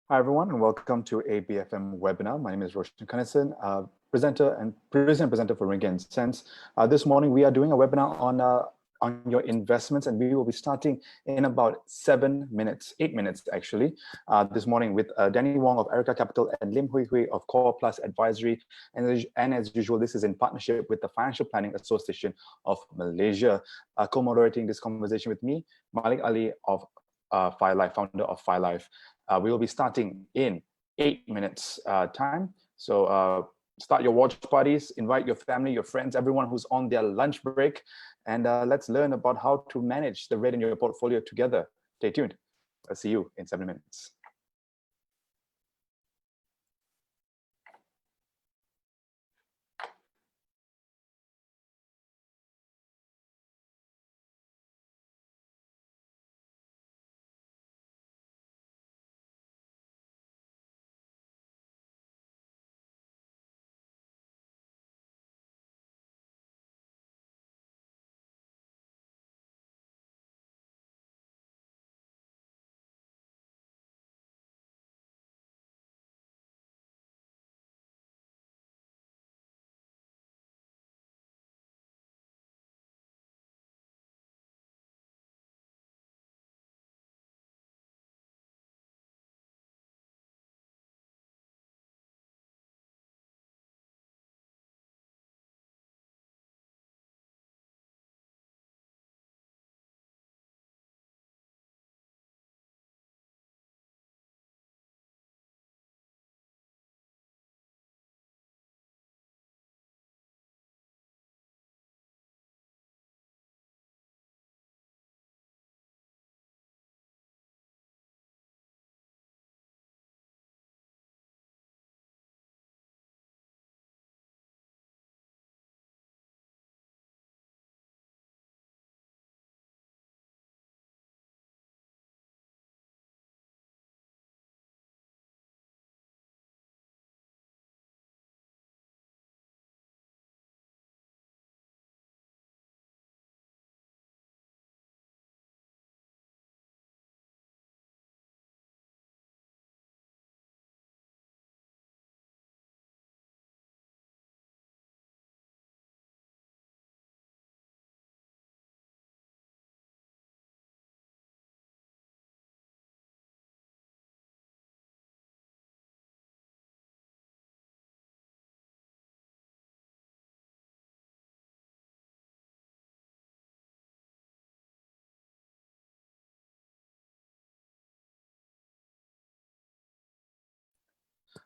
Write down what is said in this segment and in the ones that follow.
Hi, everyone, and welcome to a BFM webinar. My name is Roshan, presenter for Ringgit and Sense. This morning, we are doing a webinar on your investments, and we will be starting in about 7 minutes, 8 minutes actually, this morning with Danny Wong of Areca Capital and Lim Hooi of Coreplus Advisory. And as usual, this is in partnership with the Financial Planning Association of Malaysia. Co-moderating this conversation with me, Malek Ali of filife, founder of filife. We will be starting in 8 minutes time. So start your watch parties, invite your family, your friends, everyone who's on their lunch break, and let's learn about how to manage the rate in your portfolio together. Stay tuned. I'll see you in 7 minutes.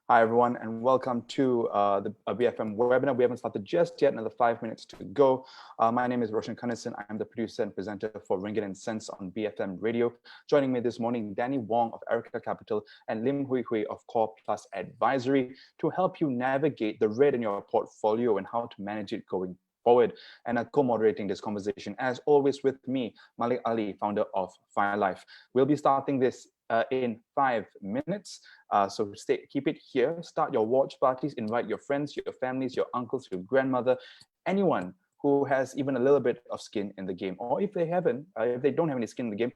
Hi, everyone, and welcome to the BFM webinar. We haven't started just yet, another 5 minutes to go. My name is Roshan, Kanesan. I'm the producer and presenter for Ringgit and Sense on BFM Radio. Joining me this morning, Danny Wong of Areca Capital and Lim Hooi of Coreplus Advisory to help you navigate the rate in your portfolio and how to manage it going forward. And co-moderating this conversation, as always, with me, Malek Ali, founder of filife. We'll be starting this in 5 minutes. So keep it here. Start your watch parties. Invite your friends, your families, your uncles, your grandmother, anyone who has even a little bit of skin in the game. Or if they haven't, if they don't have any skin in the game,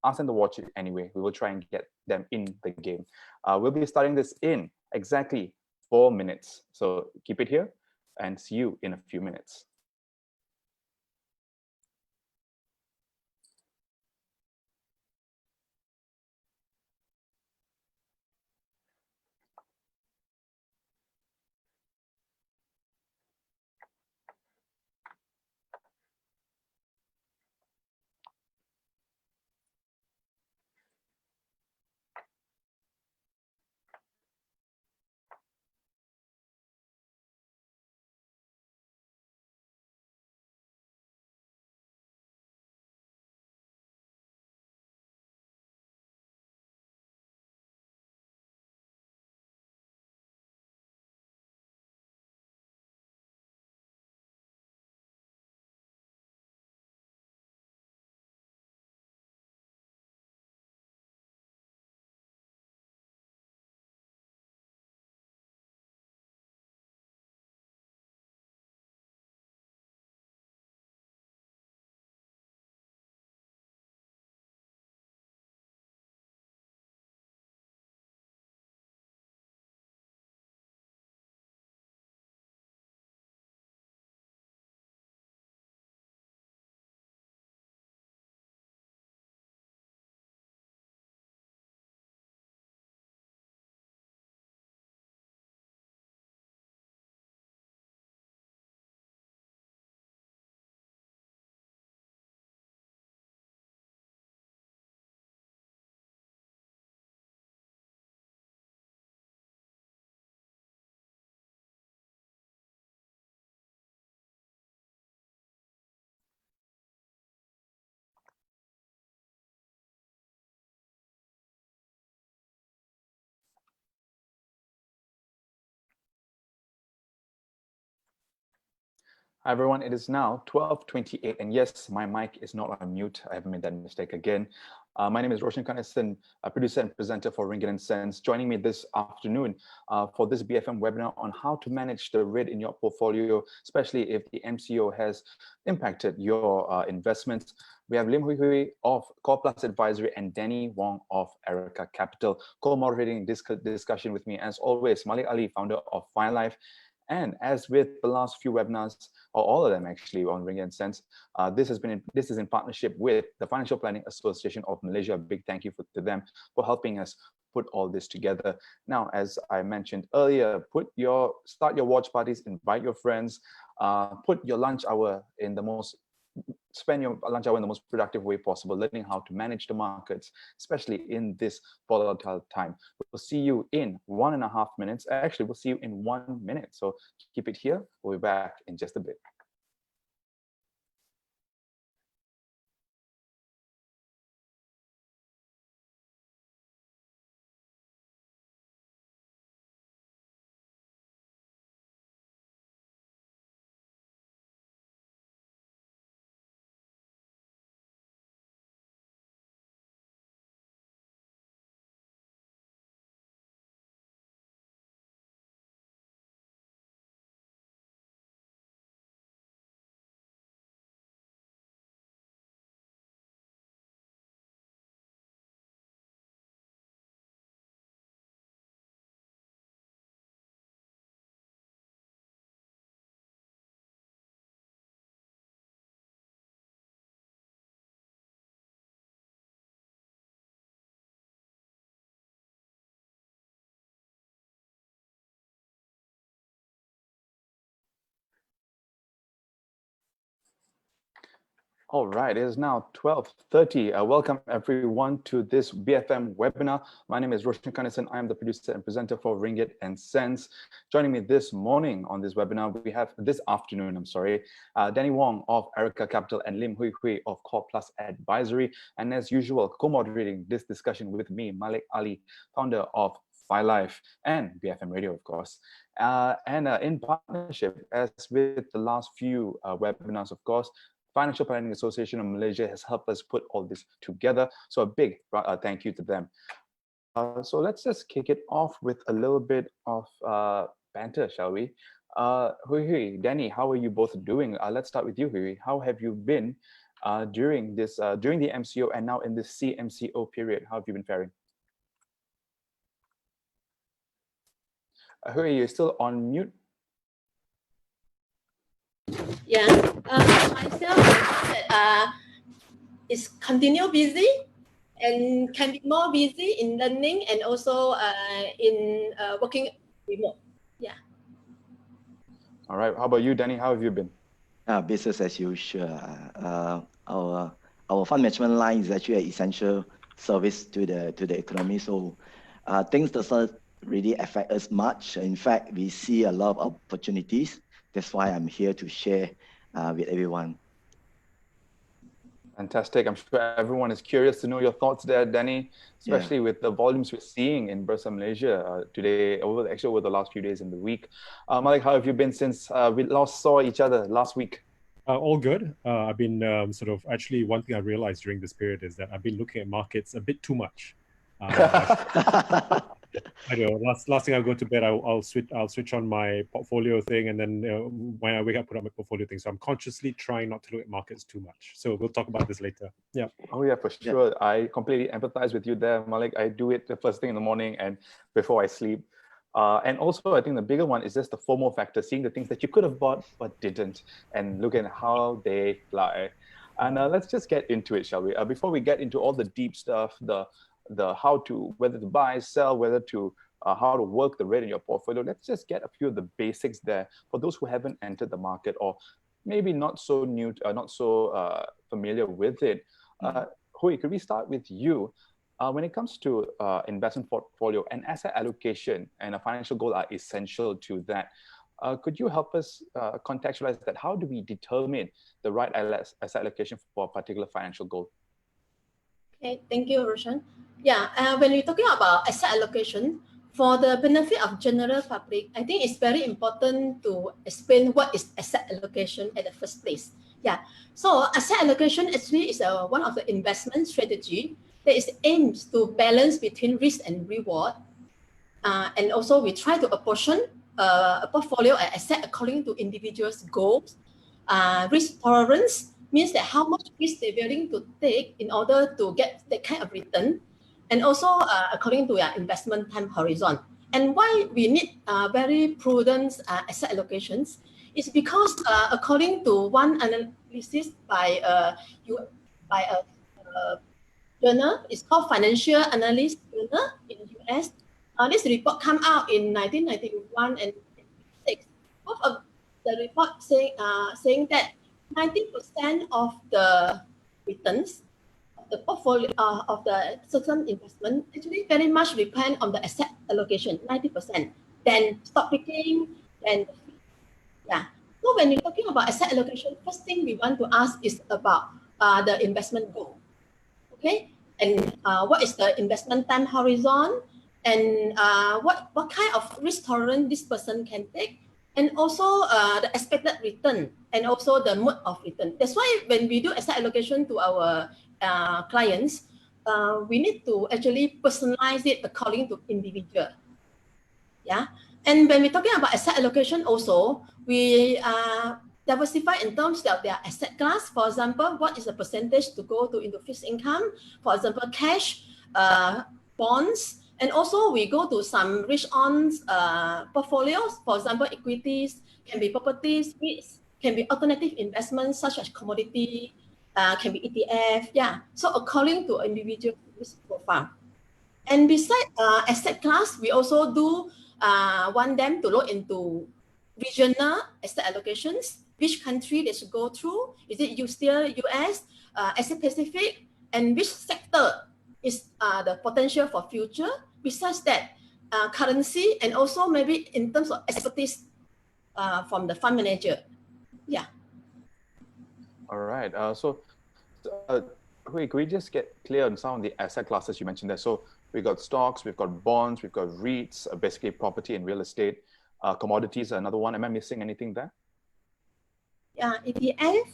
ask them to watch it anyway. We will try and get them in the game. We'll be starting this in exactly 4 minutes. So keep it here and see you in a few minutes. Hi everyone, it is now 12:28, and yes, my mic is not on mute. I haven't made that mistake again. My name is Roshan, Kanesan, a producer and presenter for Ringgit and Sense, joining me this afternoon for this BFM webinar on how to manage the rate in your portfolio, especially if the MCO has impacted your investments. We have Hooi of Coreplus Advisory and Danny Wong of Areca Capital, co-moderating this discussion with me, as always, Malek Ali, founder of filife. And as with the last few webinars, or all of them actually on Ringgit and Sense, this is in partnership with the Financial Planning Association of Malaysia. A big thank you to them for helping us put all this together. Now, as I mentioned earlier, start your watch parties, invite your friends, put your lunch hour in the most spend your lunch hour in the most productive way possible, learning how to manage the markets, especially in this volatile time. We'll see you in 1.5 minutes. Actually, we'll see you in 1 minute. So keep it here. We'll be back in just a bit. All right, it is now 12:30. Welcome everyone to this BFM webinar. My name is Roshan Kanesan. I am the producer and presenter for Ringgit and Sense. Joining me this morning on this webinar, we have this afternoon, Danny Wong of Areca Capital and Hooi of Coreplus Advisory. And as usual, co-moderating this discussion with me, Malek Ali, founder of filife and BFM Radio, of course. And in partnership, as with the last few webinars, of course, Financial Planning Association of Malaysia has helped us put all this together. So a big thank you to them. So let's just kick it off with a little bit of banter, shall we? Hooi, Danny, how are you both doing? Let's start with you, Hooi. How have you been during the MCO and now in the CMCO period? How have you been faring? Hooi, you're still on mute. Yeah, myself is continue busy and can be more busy in learning and also in working remote. Yeah. All right. How about you, Danny? How have you been? Business as usual. Our fund management line is actually an essential service to the economy. So things doesn't really affect us much. In fact, we see a lot of opportunities. That's why I'm here to share with everyone. Fantastic. I'm sure everyone is curious to know your thoughts there, Danny, especially with the volumes we're seeing in Bursa Malaysia today, over the last few days in the week. Malek, how have you been since we last saw each other last week? All good. I've been actually, one thing I realized during this period is that I've been looking at markets a bit too much. I know. Last thing I go to bed, I'll switch on my portfolio thing, and then when I wake up, put up my portfolio thing. So I'm consciously trying not to look at markets too much. So we'll talk about this later. Yeah. Oh yeah, for sure. Yeah. I completely empathize with you there, Malek. I do it the first thing in the morning and before I sleep. And also, I think the bigger one is just the FOMO factor, seeing the things that you could have bought but didn't, and look at how they fly. And let's just get into it, shall we? Before we get into all the deep stuff, the how to, whether to buy, sell, whether to how to work the rate in your portfolio, let's just get a few of the basics there for those who haven't entered the market or maybe not so new, not so familiar with it. Hooi, could we start with you? When it comes to investment portfolio and asset allocation and a financial goal are essential to that. Could you help us contextualize that? How do we determine the right asset allocation for a particular financial goal? Okay, thank you, Roshan. Yeah, when we're talking about asset allocation, for the benefit of general public, I think it's very important to explain what is asset allocation at the first place. Yeah, so asset allocation actually is one of the investment strategy that is aims to balance between risk and reward. And also we try to apportion a portfolio and asset according to individuals' goals. Risk tolerance means that how much risk they're willing to take in order to get that kind of return. And also according to your investment time horizon. And why we need very prudent asset allocations is because according to one analysis by a journal, it's called Financial Analyst Journal in US. This report came out in 1991 and 1996. Both of the report saying that 90% of the returns the portfolio of the certain investment actually very much depend on the asset allocation, 90%. Then stock picking, then yeah. So when you're talking about asset allocation, first thing we want to ask is about the investment goal. Okay, and what is the investment time horizon, and what kind of risk tolerance this person can take, and also the expected return, and also the mode of return. That's why when we do asset allocation to our clients, we need to actually personalize it according to individual. Yeah, and when we're talking about asset allocation, also we diversify in terms of their asset class. For example, what is the percentage to go to into fixed income? For example, cash, bonds, and also we go to some rich-on portfolios. For example, equities, can be properties, can be alternative investments such as commodity, can be ETF. Yeah, so according to individual risk profile. And besides asset class, we also do want them to look into regional asset allocations. Which country they should go through? Is it still US, Asia Pacific, and which sector is the potential for future? Besides that, currency, and also maybe in terms of expertise from the fund manager. Yeah. All right. Hooi, could we just get clear on some of the asset classes you mentioned there? So we've got stocks, we've got bonds, we've got REITs, basically property and real estate, commodities, another one. Am I missing anything there? Yeah, ETF,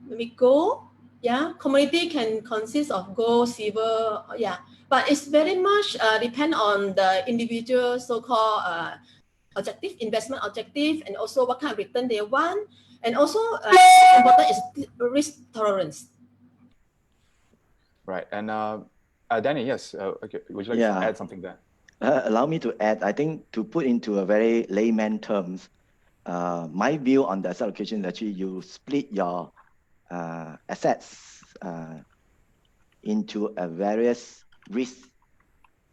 maybe gold. Yeah, commodity can consist of gold, silver. Yeah, but it's very much depend on the individual so-called objective, investment objective, and also what kind of return they want. And also important is risk tolerance. Right. And Danny, yes, okay. Would you like to add something there? Allow me to add, I think to put into a very layman terms, my view on the asset allocation is actually you split your assets into a various risk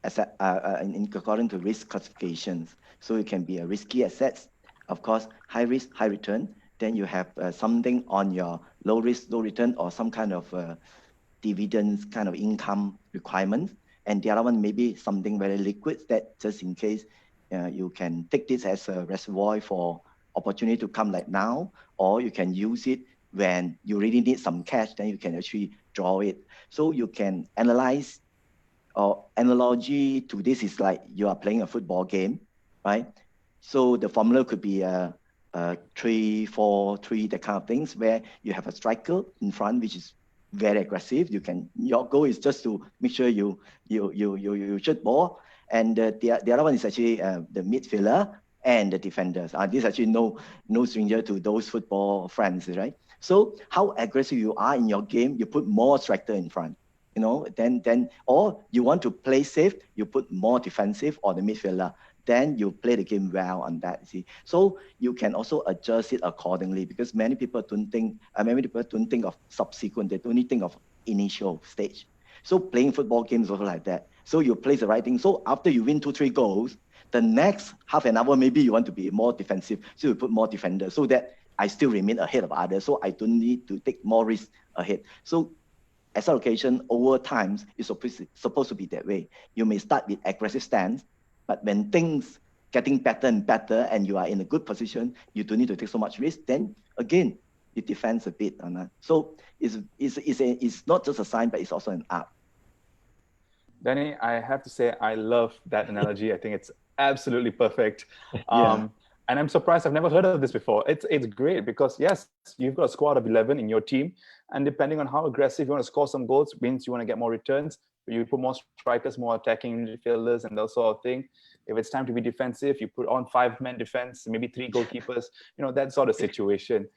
asset according to risk classifications. So it can be a risky assets, of course, high risk, high return. Then you have something on your low risk, low return, or some kind of dividends kind of income requirements. And the other one may be something very liquid that just in case you can take this as a reservoir for opportunity to come like now, or you can use it when you really need some cash, then you can actually draw it. So you can analyze, or analogy to this is like you are playing a football game, right? So the formula could be 3-4-3, that kind of things, where you have a striker in front, which is very aggressive. Your goal is just to make sure you shoot ball, and the other one is actually the midfielder and the defenders. This is actually no stranger to those football friends, right? So how aggressive you are in your game, you put more striker in front, you know. Then or you want to play safe, you put more defensive or the midfielder. Then you play the game well on that. See, so you can also adjust it accordingly, because many people don't think of subsequent. They only think of initial stage. So playing football games also like that. So you place the right thing. So after you win 2-3 goals, the next half an hour maybe you want to be more defensive. So you put more defenders so that I still remain ahead of others. So I don't need to take more risk ahead. So asset allocation over time is supposed to be that way. You may start with aggressive stance, but when things getting better and better and you are in a good position, you don't need to take so much risk, then again, it defends a bit on that. So it's not just a science, but it's also an art. Danny, I have to say, I love that analogy. I think it's absolutely perfect. Yeah. And I'm surprised I've never heard of this before. It's great because yes, you've got a squad of 11 in your team, and depending on how aggressive you want to score some goals, means you want to get more returns. You put more strikers, more attacking midfielders, and that sort of thing. If it's time to be defensive, you put on 5-man defense, maybe 3 goalkeepers. That sort of situation.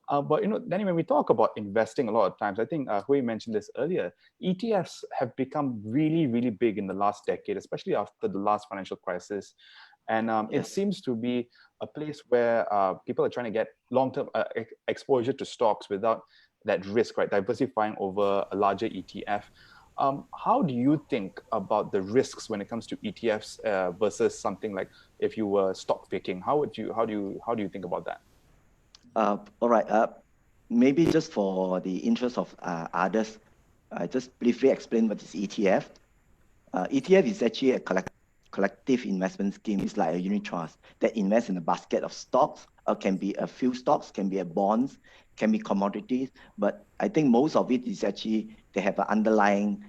But Danny, when we talk about investing, a lot of times, I think Hooi mentioned this earlier. ETFs have become really, really big in the last decade, especially after the last financial crisis. And it seems to be a place where people are trying to get long-term exposure to stocks without that risk, right? Diversifying over a larger ETF. How do you think about the risks when it comes to ETFs versus something like if you were stock picking? How do you think about that? All right. Maybe just for the interest of others, just briefly explain what is ETF. ETF is actually a collective investment scheme. It's like a unit trust that invests in a basket of stocks, or can be a few stocks, can be a bonds, can be commodities. But I think most of it is actually they have an underlying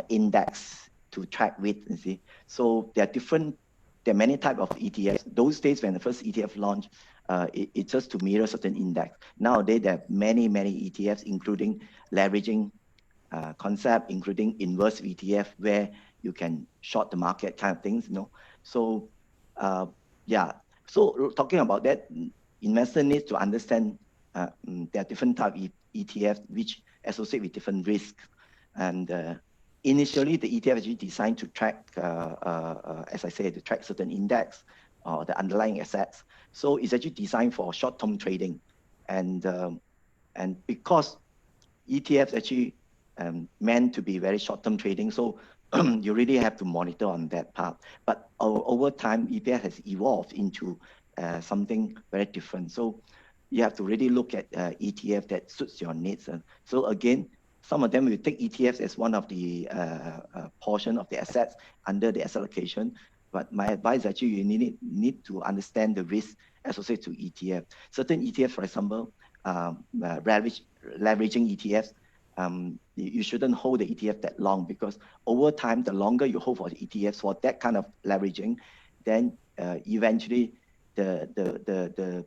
index to track with. You see, so there are many types of ETFs. Those days when the first ETF launched, it's just to mirror certain index. Nowadays, there are many ETFs, including leveraging concept, including inverse ETF, where you can short the market kind of things. So yeah. So talking about that, investor needs to understand there are different type of ETFs which associate with different risks. And initially, the ETF is actually designed to track, as I said, to track certain index or the underlying assets. So it's actually designed for short-term trading, and because ETFs actually meant to be very short-term trading, so you really have to monitor on that part. But over time, ETF has evolved into something very different. So you have to really look at ETF that suits your needs. So again, some of them will take ETFs as one of the portion of the assets under the asset allocation. But my advice actually, you need to understand the risk associated to ETF. Certain ETFs, for example, leveraging ETFs, you shouldn't hold the ETF that long, because over time, the longer you hold for the ETFs for that kind of leveraging, then eventually it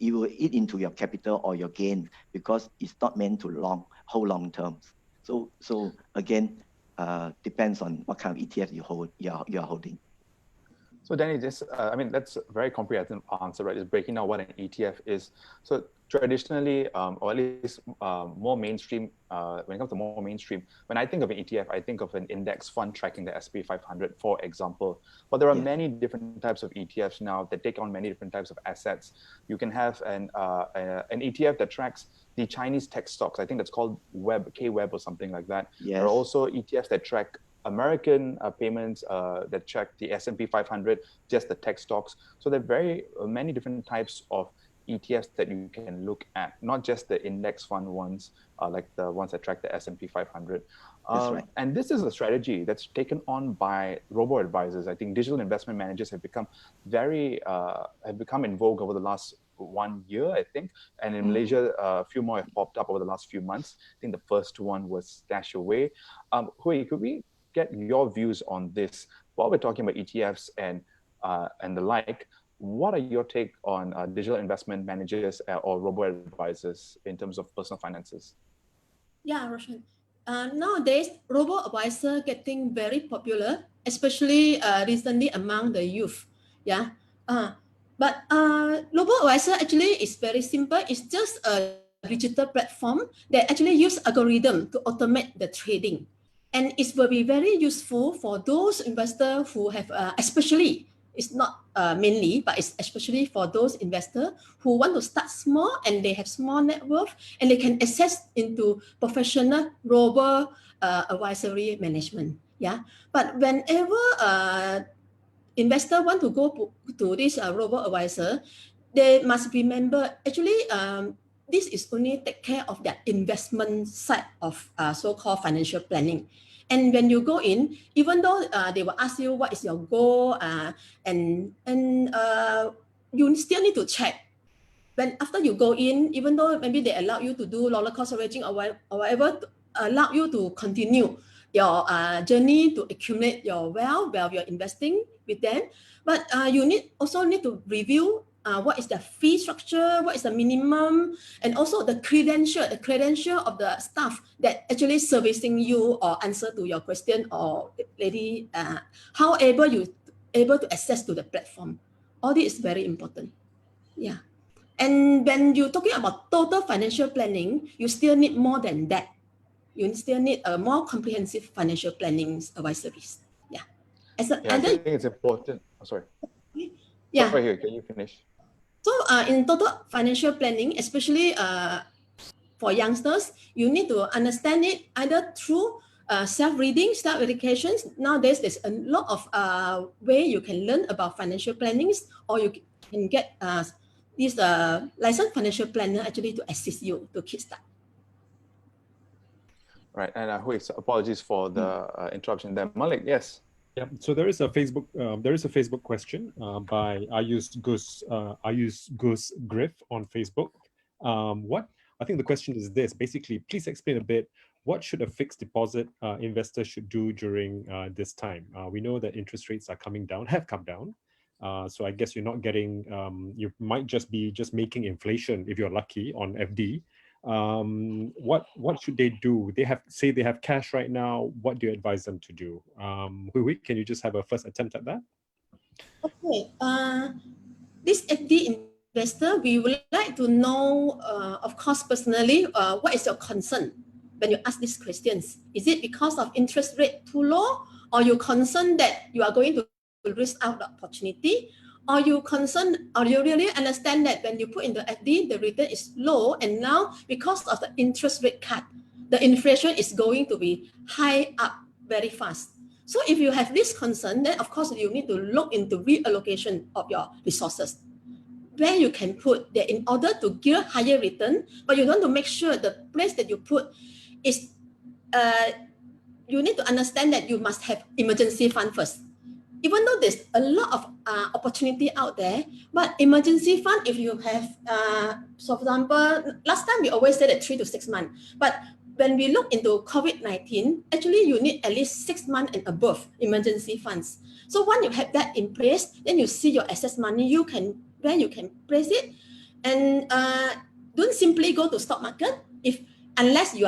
will eat into your capital or your gain, because it's not meant to hold long terms. So again, depends on what kind of ETF you are holding. So Danny, that's a very comprehensive answer, right? It's breaking down what an ETF is. So traditionally, or at least more mainstream, when it comes to more mainstream, when I think of an ETF, I think of an index fund tracking the S&P 500, for example. But there are many different types of ETFs now that take on many different types of assets. You can have an ETF that tracks the Chinese tech stocks. I think that's called K-Web or something like that. Yes. There are also ETFs that track American payments that track the S&P 500, just the tech stocks. So there are very many different types of ETFs that you can look at, not just the index fund ones, like the ones that track the S&P 500. That's right. And this is a strategy that's taken on by robo-advisors. I think digital investment managers have become in vogue over the last 1 year, I think. And in Malaysia, a few more have popped up over the last few months. I think the first one was Stashaway. Hooi, could we get your views on this? While we're talking about ETFs and the like, what are your take on digital investment managers or robo-advisors in terms of personal finances? Yeah, Roshan. Nowadays, robo-advisor getting very popular, especially recently among the youth. Yeah. But robo-advisor actually is very simple. It's just a digital platform that actually use algorithm to automate the trading. And it will be very useful for those investors who have, especially, it's not mainly, but it's especially for those investors who want to start small and they have small net worth, and they can access into professional robo advisory management. Yeah. But whenever investor want to go to this robo advisor, they must remember actually this is only take care of their investment side of so-called financial planning. And when you go in, even though they will ask you what is your goal, and you still need to check. When after you go in, even though maybe they allow you to do roller coaster raging or whatever, allow you to continue, your journey to accumulate your wealth while you're investing with them. But you also need to review what is the fee structure, what is the minimum, and also the credential of the staff that actually servicing you or answer to your question, or how you able to access to the platform. All this is very important. Yeah. And when you're talking about total financial planning, you still need more than that. You still need a more comprehensive financial planning advice service. Yeah. I think it's important. Oh, sorry. Yeah. Sorry, here, can you finish? So in total financial planning, especially for youngsters, you need to understand it either through self-reading, self-educations. Nowadays, there's a lot of way you can learn about financial plannings, or you can get this licensed financial planner actually to assist you to kickstart. Right, and Hooi, apologies for the interruption there. Malek, yes. Yeah, so there is a Facebook question by I use Goose Griff on Facebook. I think the question is this: basically, please explain a bit what should a fixed deposit investor should do during this time. We know that interest rates are coming down, have come down. So I guess you're not getting, you might just be making inflation if you're lucky on FD. What should they do? They have cash right now. What do you advise them to do? Hooi, can you just have a first attempt at that? Okay. This FD investor, we would like to know, of course, personally, what is your concern when you ask these questions? Is it because of interest rate too low, or you concerned that you are going to risk out the opportunity? Or you really understand that when you put in the FD, the return is low, and now because of the interest rate cut, the inflation is going to be high up very fast. So if you have this concern, then of course you need to look into reallocation of your resources, where you can put that in order to give higher return, but you want to make sure the place that you put is, you need to understand that you must have emergency fund first. Even though there's a lot of opportunity out there, but emergency fund, if you have, so for example, last time we always said that 3 to 6 months, but when we look into COVID-19, actually you need at least 6 months and above emergency funds. So once you have that in place, then you see your excess money, where you can place it, and don't simply go to stock market unless you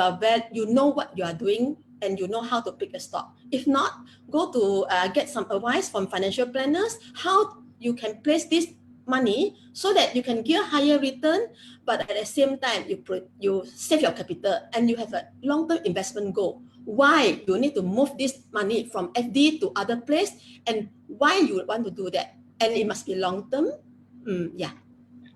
know what you are doing and you know how to pick a stock. If not, go to get some advice from financial planners how you can place this money so that you can get higher return, but at the same time you save your capital and you have a long-term investment goal. Why you need to move this money from FD to other place, and why you want to do that, and it must be long-term. Yeah.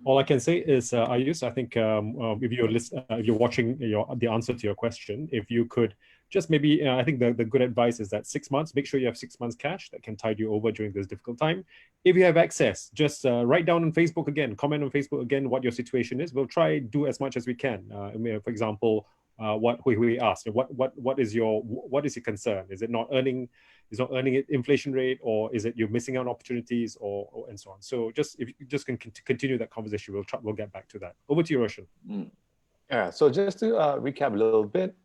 All I can say is, Ayus, I think if you're watching the answer to your question, if you could just maybe, I think the good advice is that 6 months, make sure you have 6 months cash that can tide you over during this difficult time. If you have access, just write down on Facebook again, comment on Facebook again what your situation is. We'll try do as much as we can. For example, what Hooi asked, what is your concern? Is it not earning inflation rate, or is it you're missing out on opportunities, or and so on? So if you just can continue that conversation, we'll get back to that. Over to you, Roshan. Yeah, so just to recap a little bit,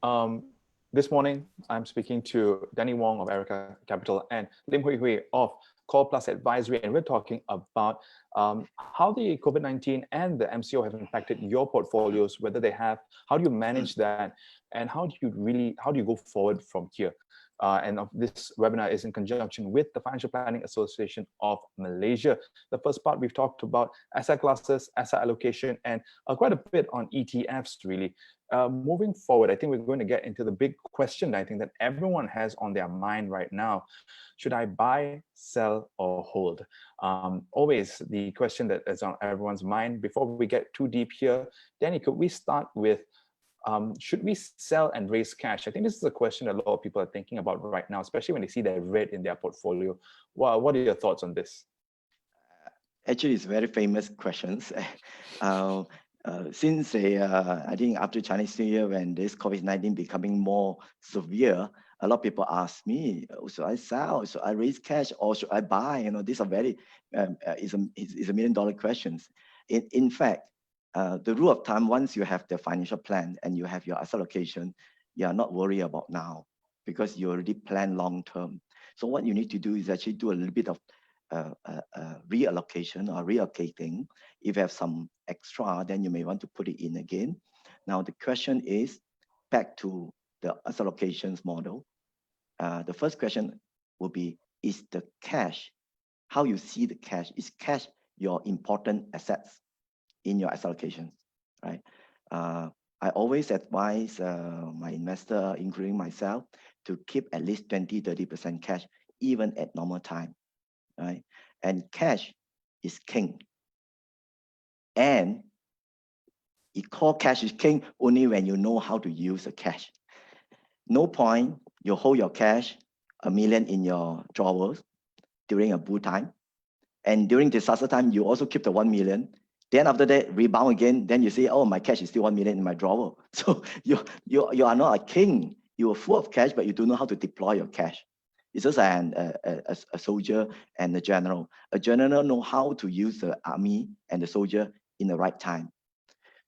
this morning I'm speaking to Danny Wong of Areca Capital and Lim Hooi of Coreplus Advisory, and we're talking about how the COVID-19 and the MCO have impacted your portfolios, whether they have, how do you manage that, and how do you go forward from here? And this webinar is in conjunction with the Financial Planning Association of Malaysia. The first part, we've talked about asset classes, asset allocation, and quite a bit on ETFs, really. Moving forward, I think we're going to get into the big question I think that everyone has on their mind right now. Should I buy, sell, or hold? Always the question that is on everyone's mind. Before we get too deep here, Danny, could we start with, should we sell and raise cash? I think this is a question a lot of people are thinking about right now, especially when they see the red in their portfolio. What are your thoughts on this? Actually, it's very famous questions. Since I think after Chinese New Year, when this COVID-19 becoming more severe, a lot of people ask me, should I sell, should I raise cash, or should I buy? These are very, it's a $1 million questions. In fact, the rule of thumb, once you have the financial plan and you have your asset allocation, you are not worried about now. because you already plan long term. So what you need to do is actually do a little bit of reallocation or reallocating. If you have some extra, then you may want to put it in again. Now the question is back to the asset allocations model. The first question will be, is the cash, how you see the cash, is cash your important assets in your asset allocations, right? I always advise my investor, including myself, to keep at least 20-30% cash, even at normal time, right? And cash is king. And you call cash is king only when you know how to use the cash. No point you hold your cash, $1 million in your drawers during a bull time, and during disaster time, you also keep the 1 million. Then after that, rebound again, then you say, oh, my cash is still 1 million in my drawer. So you are not a king. You are full of cash, but you don't know how to deploy your cash. It's just a soldier and a general. A general know how to use the army and the soldier in the right time.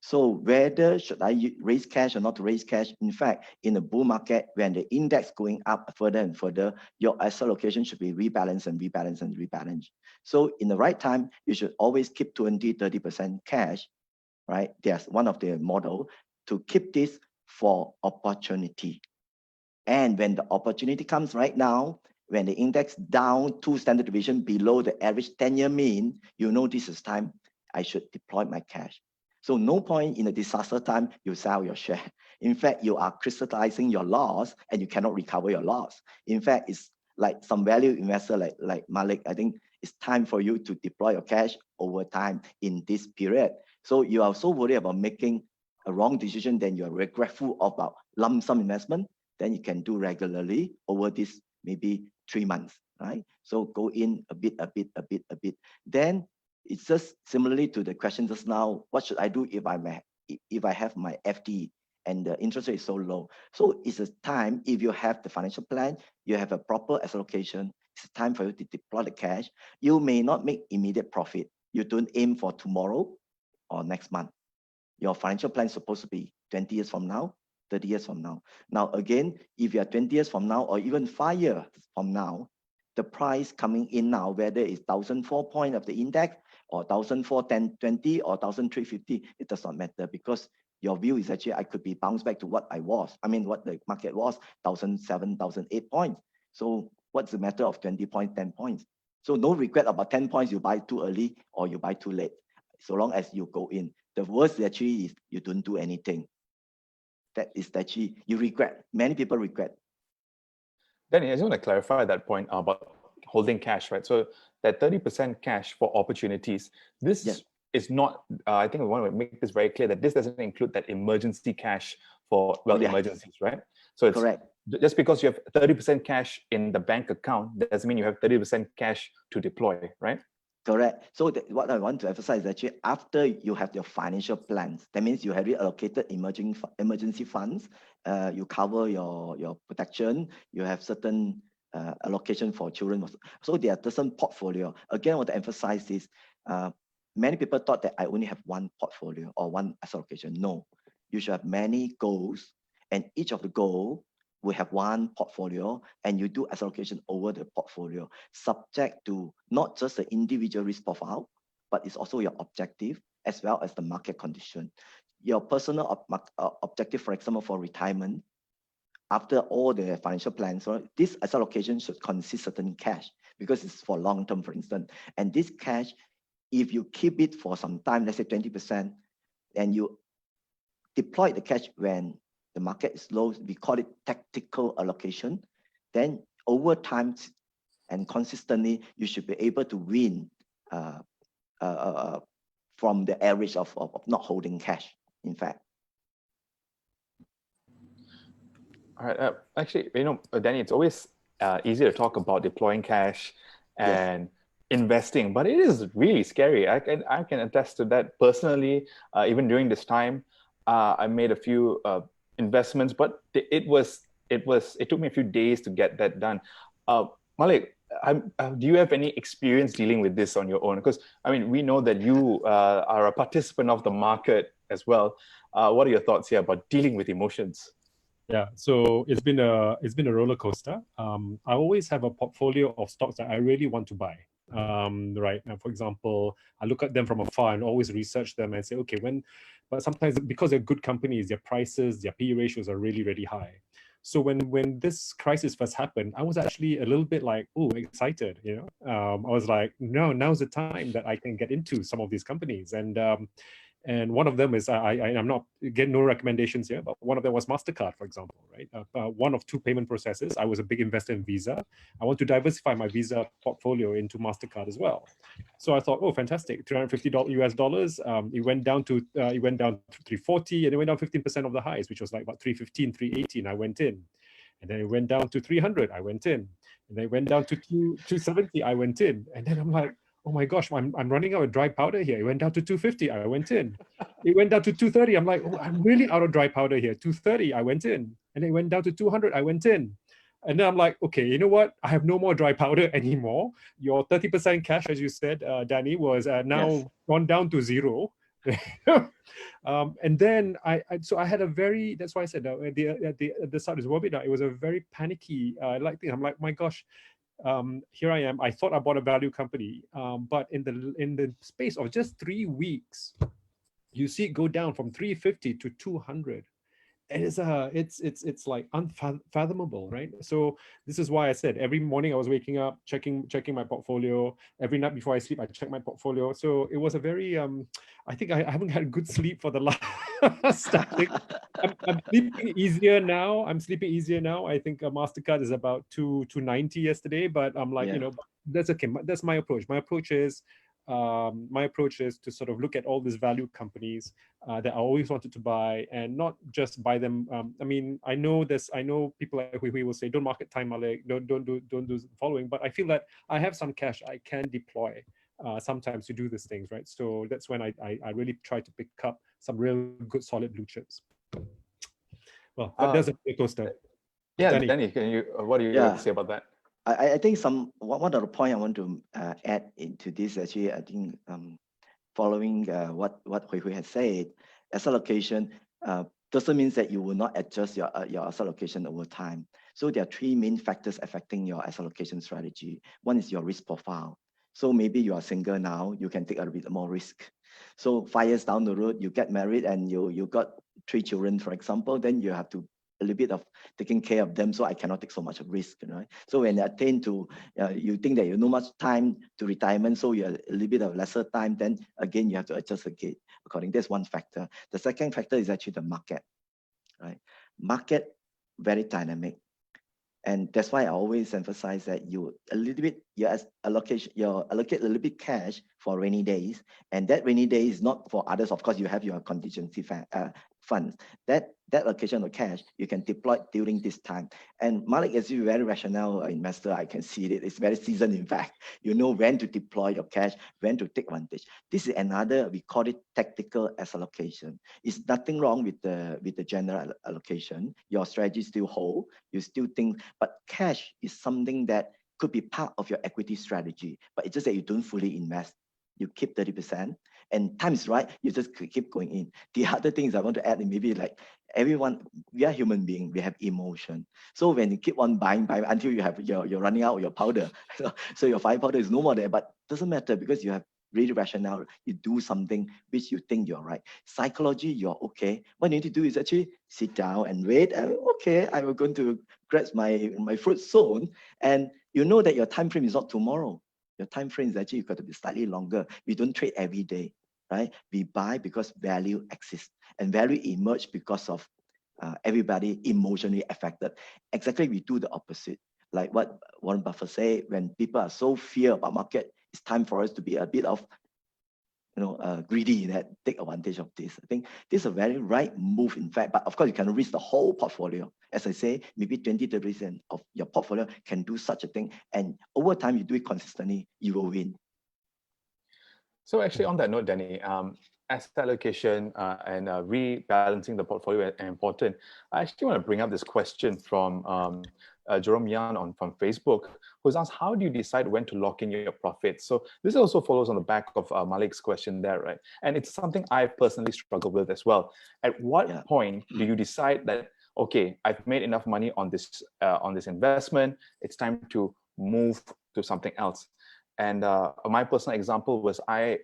So whether should I raise cash or not raise cash, in fact, in the bull market, when the index going up further and further, your asset allocation should be rebalanced and rebalanced and rebalanced. So in the right time, you should always keep 20-30% cash, right? There's one of the model to keep this for opportunity. And when the opportunity comes right now, when the index down 2 standard deviation below the average 10-year mean, you know this is time I should deploy my cash. So no point in a disaster time, you sell your share. In fact, you are crystallizing your loss and you cannot recover your loss. In fact, it's like some value investor like Malek, I think it's time for you to deploy your cash over time in this period. So you are so worried about making a wrong decision, then you are regretful about lump sum investment, then you can do regularly over this maybe 3 months, right? So go in a bit. Then it's just similarly to the question just now, what should I do if I have my FD and the interest rate is so low? So it's a time, if you have the financial plan, you have a proper asset allocation, it's time for you to deploy the cash. You may not make immediate profit. You don't aim for tomorrow or next month. Your financial plan is supposed to be 20 years from now, 30 years from now. Now, again, if you are 20 years from now or even 5 years from now, the price coming in now, whether it's 1,004 point of the index or 1,420 or 1,350, it does not matter, because your view is actually I could be bounced back to what I was. I mean, what the market was, 1,007, 1,008 points. So what's the matter of 20 points, 10 points? So no regret about 10 points you buy too early or you buy too late, so long as you go in. The worst actually is you don't do anything. That is actually, you regret. Many people regret. Danny, I just want to clarify that point about holding cash, right? So that 30% cash for opportunities, this is not, I think we want to make this very clear that this doesn't include that emergency cash for, well, emergencies, right? So it's correct. Just because you have 30% cash in the bank account, doesn't mean you have 30% cash to deploy, right? Correct. So what I want to emphasize is actually after you have your financial plans, that means you have allocated emergency funds, you cover your protection, you have certain allocation for children. So there are certain portfolio. Again, I want to emphasize this. Many people thought that I only have one portfolio or one asset allocation. No, you should have many goals, and each of the goal will have one portfolio, and you do asset allocation over the portfolio, subject to not just the individual risk profile, but it's also your objective as well as the market condition. Your personal objective, for example, for retirement, after all the financial plans, so this asset allocation should consist certain cash because it's for long term, for instance. And this cash, if you keep it for some time, let's say 20%, and you deploy the cash when the market is low, we call it tactical allocation, then over time and consistently, you should be able to win from the average of not holding cash, in fact. All right. Actually, Danny, it's always easy to talk about deploying cash and investing, but it is really scary. I can attest to that personally. Even during this time, I made a few investments, but it took me a few days to get that done. Malek, do you have any experience dealing with this on your own? Because I mean, we know that you are a participant of the market as well. What are your thoughts here about dealing with emotions? Yeah, so it's been a roller coaster. I always have a portfolio of stocks that I really want to buy. Right now, for example, I look at them from afar and always research them and say, okay, but sometimes because they're good companies, their prices, their PE ratios are really, really high. So when this crisis first happened, I was actually a little bit like, oh, excited, I was like, no, now's the time that I can get into some of these companies. And one of them is, I'm not getting no recommendations here, but one of them was MasterCard, for example, right? One of two payment processes. I was a big investor in Visa. I want to diversify my Visa portfolio into MasterCard as well. So I thought, oh, fantastic, $350 US dollars. It went down to 340, and it went down 15% of the highs, which was like about 315, 318. I went in, and then it went down to 300. I went in, and then it went down to 270. I went in, and then I'm like, oh my gosh, I'm running out of dry powder here. It went down to 250. I went in. It went down to 230. I'm like, oh, I'm really out of dry powder here. 230. I went in. And it went down to 200. I went in. And then I'm like, okay, you know what? I have no more dry powder anymore. Your 30% cash, as you said, Danny, was now gone down to zero. And then so I had a very, that's why I said at the start of this webinar, it was a very panicky thing. I'm like, my gosh, here I am. I thought I bought a value company, but in the space of just 3 weeks, you see it go down from 350 to 200. And it's like unfathomable, right? So this is why I said every morning I was waking up, checking my portfolio. Every night before I sleep, I check my portfolio. So it was a very I think I haven't had good sleep for the last I'm sleeping easier now. I'm sleeping easier now. I think a MasterCard is about 290 yesterday, but I'm like, that's okay. That's my approach. My approach is to sort of look at all these value companies that I always wanted to buy, and not just buy them. I mean, I know people like Hooi will say, don't market time, Malek, don't do the following, but I feel that I have some cash I can deploy sometimes to do these things, right? So that's when I really try to pick up some real good solid blue chips. Well, that doesn't make us though. Yeah, Danny, what do you have to say about that? I think one of the point I want to add into this, actually, I think following what Hooi has said, asset allocation doesn't mean that you will not adjust your asset allocation over time. So there are three main factors affecting your asset allocation strategy. One is your risk profile. So maybe you are single now, you can take a bit more risk. So 5 years down the road, you get married and you got 3 children, for example, then you have to a little bit of taking care of them, so I cannot take so much of risk, right? So when you attain to, you think that you have no much time to retirement, so you have a little bit of lesser time, then again, you have to adjust again according. That's one factor. The second factor is actually the market, right? Market, very dynamic. And that's why I always emphasize that you allocate a little bit cash for rainy days, and that rainy day is not for others. Of course, you have your contingency funds. That allocation of cash you can deploy during this time. And Malek is a very rational investor. I can see it. It's very seasoned. In fact, you know when to deploy your cash, when to take advantage. This is another, we call it tactical asset allocation. It's nothing wrong with the general allocation. Your strategy still hold. You still think, but cash is something that could be part of your equity strategy. But it's just that you don't fully invest. You keep 30%, and time is right, you just keep going in. The other things I want to add is maybe like everyone, we are human beings, we have emotion. So when you keep on buying until you're running out of your powder, so your firepower is no more there, but doesn't matter because you have really rationale. You do something which you think you're right. Psychology, you're okay. What you need to do is actually sit down and wait. And okay, I'm going to grasp my fruit soon, and you know that your time frame is not tomorrow. Your time frame is actually got to be slightly longer. We don't trade every day, right? We buy because value exists, and value emerge because of everybody emotionally affected. Exactly, we do the opposite. Like what Warren Buffett said, when people are so fear about market, it's time for us to be a bit of greedy that take advantage of this. I think this is a very right move, in fact, but of course you can risk the whole portfolio. As I say, maybe 20-30% of your portfolio can do such a thing. And over time, you do it consistently, you will win. So actually on that note, Danny, asset allocation and rebalancing the portfolio are important. I actually want to bring up this question from Jerome Yan from Facebook, who's asked, how do you decide when to lock in your profits? So this also follows on the back of Malek's question there, right? And it's something I personally struggle with as well. At what point do you decide that, okay, I've made enough money on this investment. It's time to move to something else. And my personal example was a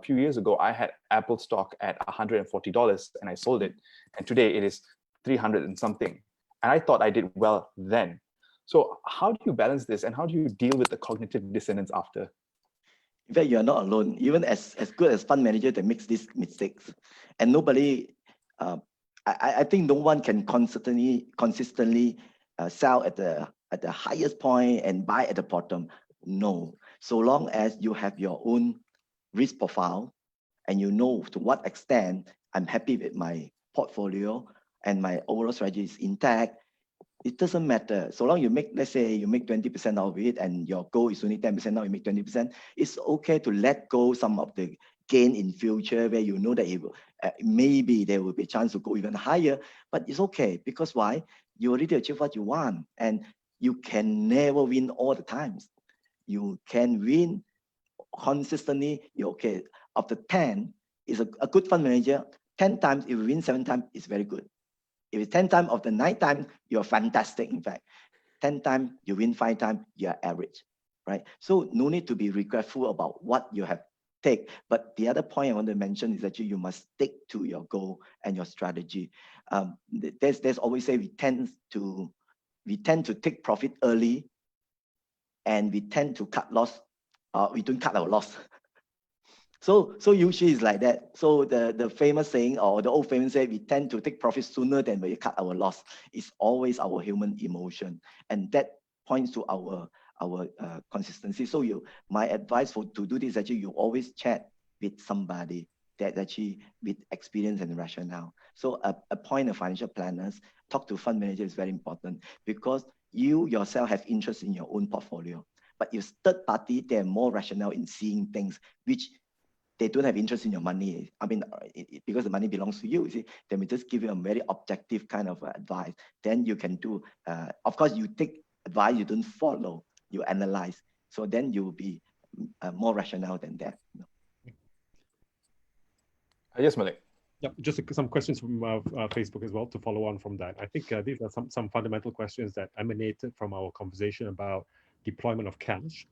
few years ago, I had Apple stock at $140 and I sold it. And today it is 300 and something. And I thought I did well then. So how do you balance this, and how do you deal with the cognitive dissonance after? In fact, you are not alone. Even as good as fund manager that makes these mistakes, and nobody, I think no one can consistently sell at the highest point and buy at the bottom. No, so long as you have your own risk profile and you know to what extent I'm happy with my portfolio and my overall strategy is intact, it doesn't matter. So long you make, let's say you make 20% out of it and your goal is only 10%, now you make 20%, it's okay to let go some of the gain in future where you know that it will, maybe there will be a chance to go even higher, but it's okay. Because why? You already achieved what you want, and you can never win all the times. You can win consistently. You're okay. Of the 10, is a good fund manager, 10 times, if you win 7 times, it's very good. If it's 10 times of the 9 times, you're fantastic. In fact, 10 times, you win 5 times, you're average, right? So no need to be regretful about what you have take. But the other point I want to mention is that you must stick to your goal and your strategy. There's always say we tend to take profit early, and we tend to cut loss. We don't cut our loss. So usually it's like that. So the famous saying, or the old famous say, we tend to take profit sooner than we cut our loss. It's always our human emotion, and that points to our consistency. So my advice to do this is actually you always chat with somebody that actually with experience and rationale. So appoint a financial planners, talk to fund manager is very important, because you yourself have interest in your own portfolio, but your third party, they're more rational in seeing things which they don't have interest in your money. I mean, because the money belongs to you, see, they may just give you a very objective kind of advice. Then you can do, of course, you take advice, you don't follow, you analyze. So then you will be more rational than that. Yes, Malek. Yeah, just some questions from Facebook as well to follow on from that. I think these are some fundamental questions that emanated from our conversation about deployment of cash.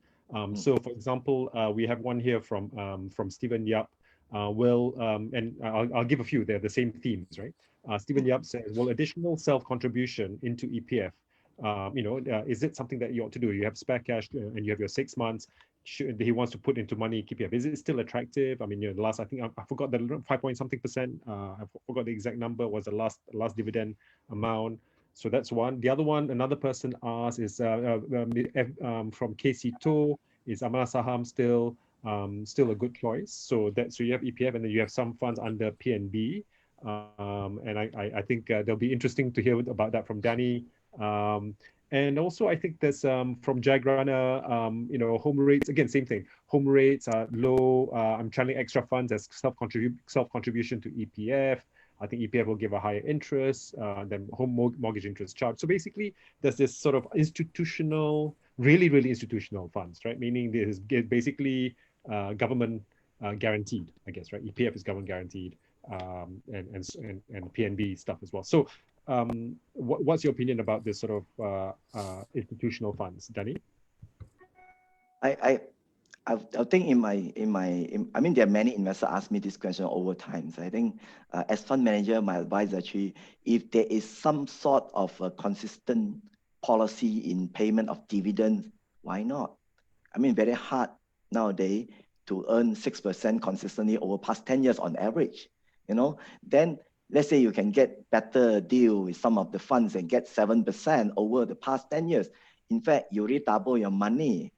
So, for example, we have one here from Stephen Yap. And I'll give a few. They're the same themes, right? Stephen Yap says, "Will additional self-contribution into EPF, is it something that you ought to do? You have spare cash and you have your 6 months. He wants to put into money EPF. Is it still attractive? I mean, the last, I think I forgot the 5-point-something%. I forgot the exact number was the last dividend amount." So that's one. The other one, another person asked is from Casey To, is Amanah Saham still a good choice? So you have EPF and then you have some funds under PNB. And I think they'll be interesting to hear about that from Danny. And also I think there's from Jagrana, home rates, again, same thing. Home rates are low. I'm channeling extra funds as self-contribution to EPF. I think EPF will give a higher interest than home mortgage interest charge. So basically, there's this sort of institutional, really institutional funds, right? Meaning this is basically government guaranteed, I guess, right? EPF is government guaranteed, and PNB stuff as well. So what's your opinion about this sort of institutional funds, Danny? I think I mean, there are many investors ask me this question over time. So I think as fund manager, my advice actually, if there is some sort of a consistent policy in payment of dividends, why not? I mean, very hard nowadays to earn 6% consistently over past 10 years on average, then let's say you can get better deal with some of the funds and get 7% over the past 10 years. In fact, you already double your money,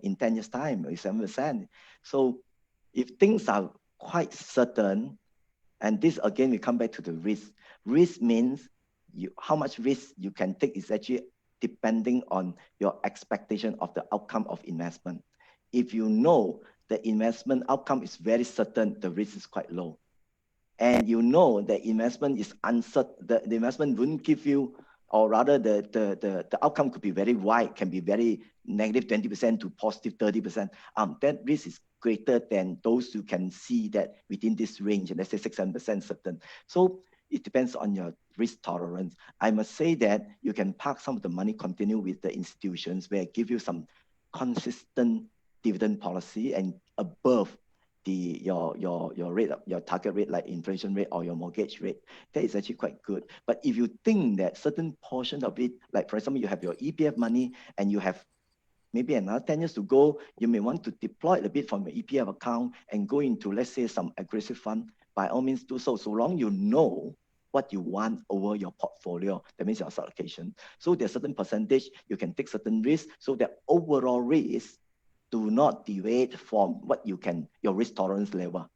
in 10 years' time, with 7%. So if things are quite certain, and this again, we come back to the risk. Risk means how much risk you can take is actually depending on your expectation of the outcome of investment. If you know the investment outcome is very certain, the risk is quite low. And the investment is uncertain, the investment wouldn't give you, or rather the outcome could be very wide, can be very negative 20% to positive 30%. That risk is greater than those who can see that within this range, and let's say 6-7% certain. So it depends on risk tolerance. I must say that you can park some of the money, continue with the institutions where give you some consistent dividend policy and above your rate, your target rate, like inflation rate or your mortgage rate. That is actually quite good. But if you think that certain portion of it, like for example, you have your EPF money and you have maybe another 10 years to go, you may want to deploy a bit from your EPF account and go into, let's say, some aggressive fund. By all means do so, so long you know what you want over your portfolio. That means your asset allocation. So there's a certain percentage, you can take certain risks, so that overall risk do not deviate from what you can, your risk tolerance level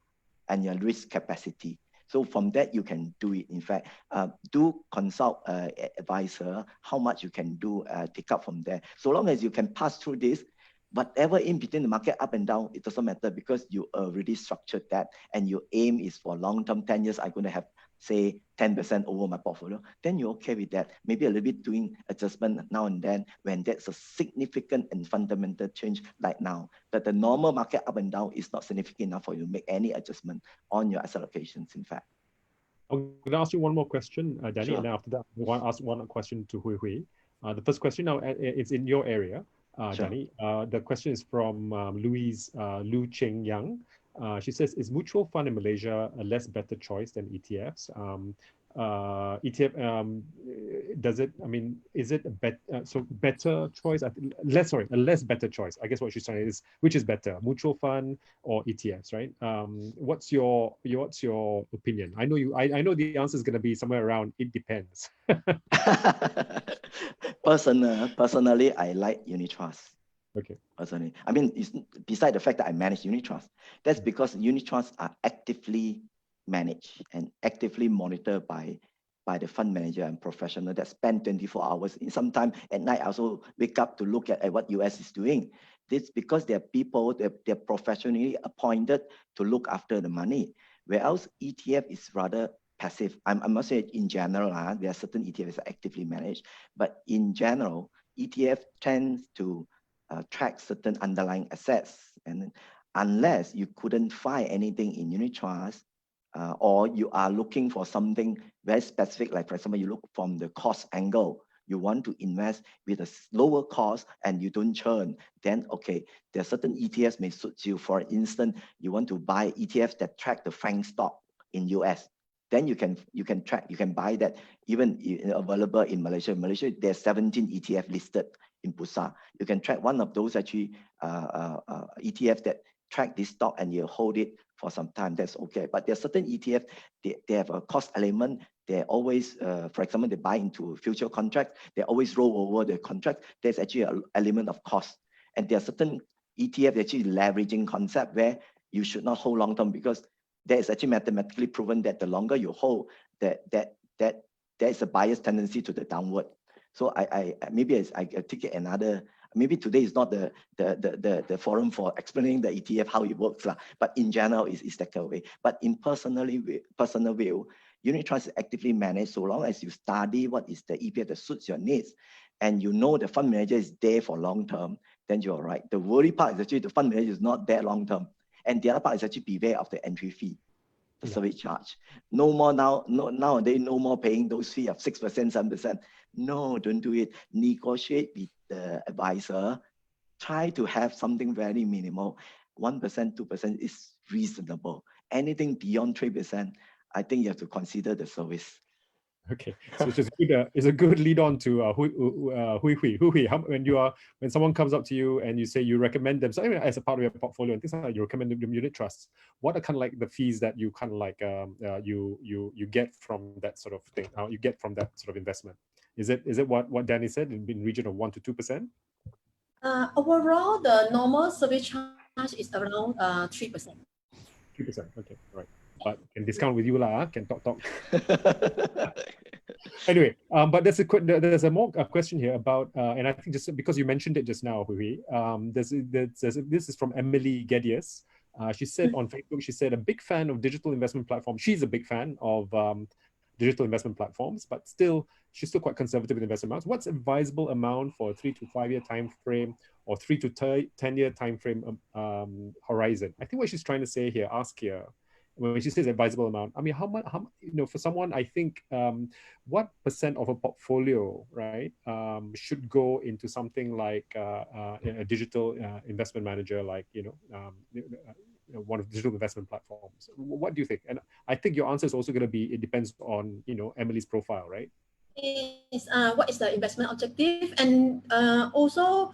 and your risk capacity. So from that, you can do it. In fact, do consult advisor, how much you can do, take up from there. So long as you can pass through this, whatever in between the market up and down, it doesn't matter because you already structured that and your aim is for long-term 10 years, I'm going to have, say, 10% over my portfolio, then you're okay with that. Maybe a little bit doing adjustment now and then when that's a significant and fundamental change like now. But the normal market up and down is not significant enough for you to make any adjustment on your asset allocations, in fact. I'm going to ask you one more question, Danny, Sure. and then after that, I want to ask one question to Hooi. The first question now, it's in your area, Sure. Danny. The question is from Louise Lu Cheng Yang. She says, is mutual fund in Malaysia a less better choice than ETFs? ETF, does it, I mean, is it a better choice? A less better choice. I guess what she's saying is, which is better, mutual fund or ETFs, right? What's your opinion? I know the answer is going to be somewhere around, it depends. Personally, I like unit trust. Okay. Personally, I mean, it's beside the fact that I manage unit trust. That's because unit trusts are actively managed and actively monitored by the fund manager and professional that spend 24 hours. In some time at night, I also wake up to look at what US is doing. This because they're people, they're professionally appointed to look after the money. Whereas ETF is rather passive. I must say in general, there are certain ETFs that are actively managed, but in general, ETF tends to track certain underlying assets. And unless you couldn't find anything in unit trust, or you are looking for something very specific, like for example, you look from the cost angle, you want to invest with a lower cost and you don't churn, then okay, there are certain ETFs may suit you. For instance, you want to buy ETFs that track the FANG stock in US. Then you can buy that even available in Malaysia. In Malaysia, there's 17 ETF listed in Bursa. You can track one of those actually ETF that track this stock and you hold it for some time. That's okay. But there are certain ETF, they have a cost element. They're always, for example, they buy into future contracts. They always roll over the contract. There's actually an element of cost. And there are certain ETF actually leveraging concept where you should not hold long term because there is actually mathematically proven that the longer you hold, that there is a bias tendency to the downward. So I take it another. Maybe today is not the forum for explaining the ETF how it works, but in general it's that way. But in personal view, unit trust is actively managed so long as you study what is the ETF that suits your needs, and you know the fund manager is there for long term, then you're right. The worry part is actually the fund manager is not there long term. And the other part is actually beware of the entry fee, the service charge. No more nowadays, no more paying those fees of 6%, 7%. No, don't do it. Negotiate with the advisor. Try to have something very minimal. 1%, 2% is reasonable. Anything beyond 3%, I think you have to consider the service. Okay, so it's a good lead on to Hooi. When someone comes up to you and you say you recommend them, so anyway, as a part of your portfolio and things like that, you recommend them unit trusts. What are kind of like the fees that you kind of like you get from that sort of thing? You get from that sort of investment? Is it what Danny said in region of 1 to 2%? Overall, the normal service charge is around 3%. 3%. Okay, right. But can discount with you lah. Can talk. Anyway, but there's a more question here about, and I think just because you mentioned it just now, Hooi, this is from Emily Gedius. She said on Facebook, she said a big fan of digital investment platforms. She's a big fan of digital investment platforms, but she's still quite conservative with investment amounts. What's advisable amount for a 3 to 5 year time frame or 3 to 10 year time frame horizon? I think what she's trying to say here, when she says advisable amount, I mean, how much, for someone, I think, what % of a portfolio, right, should go into something like a digital investment manager, like, one of the digital investment platforms? What do you think? And I think your answer is also going to be, it depends on, Emily's profile, right? Is what is the investment objective, and also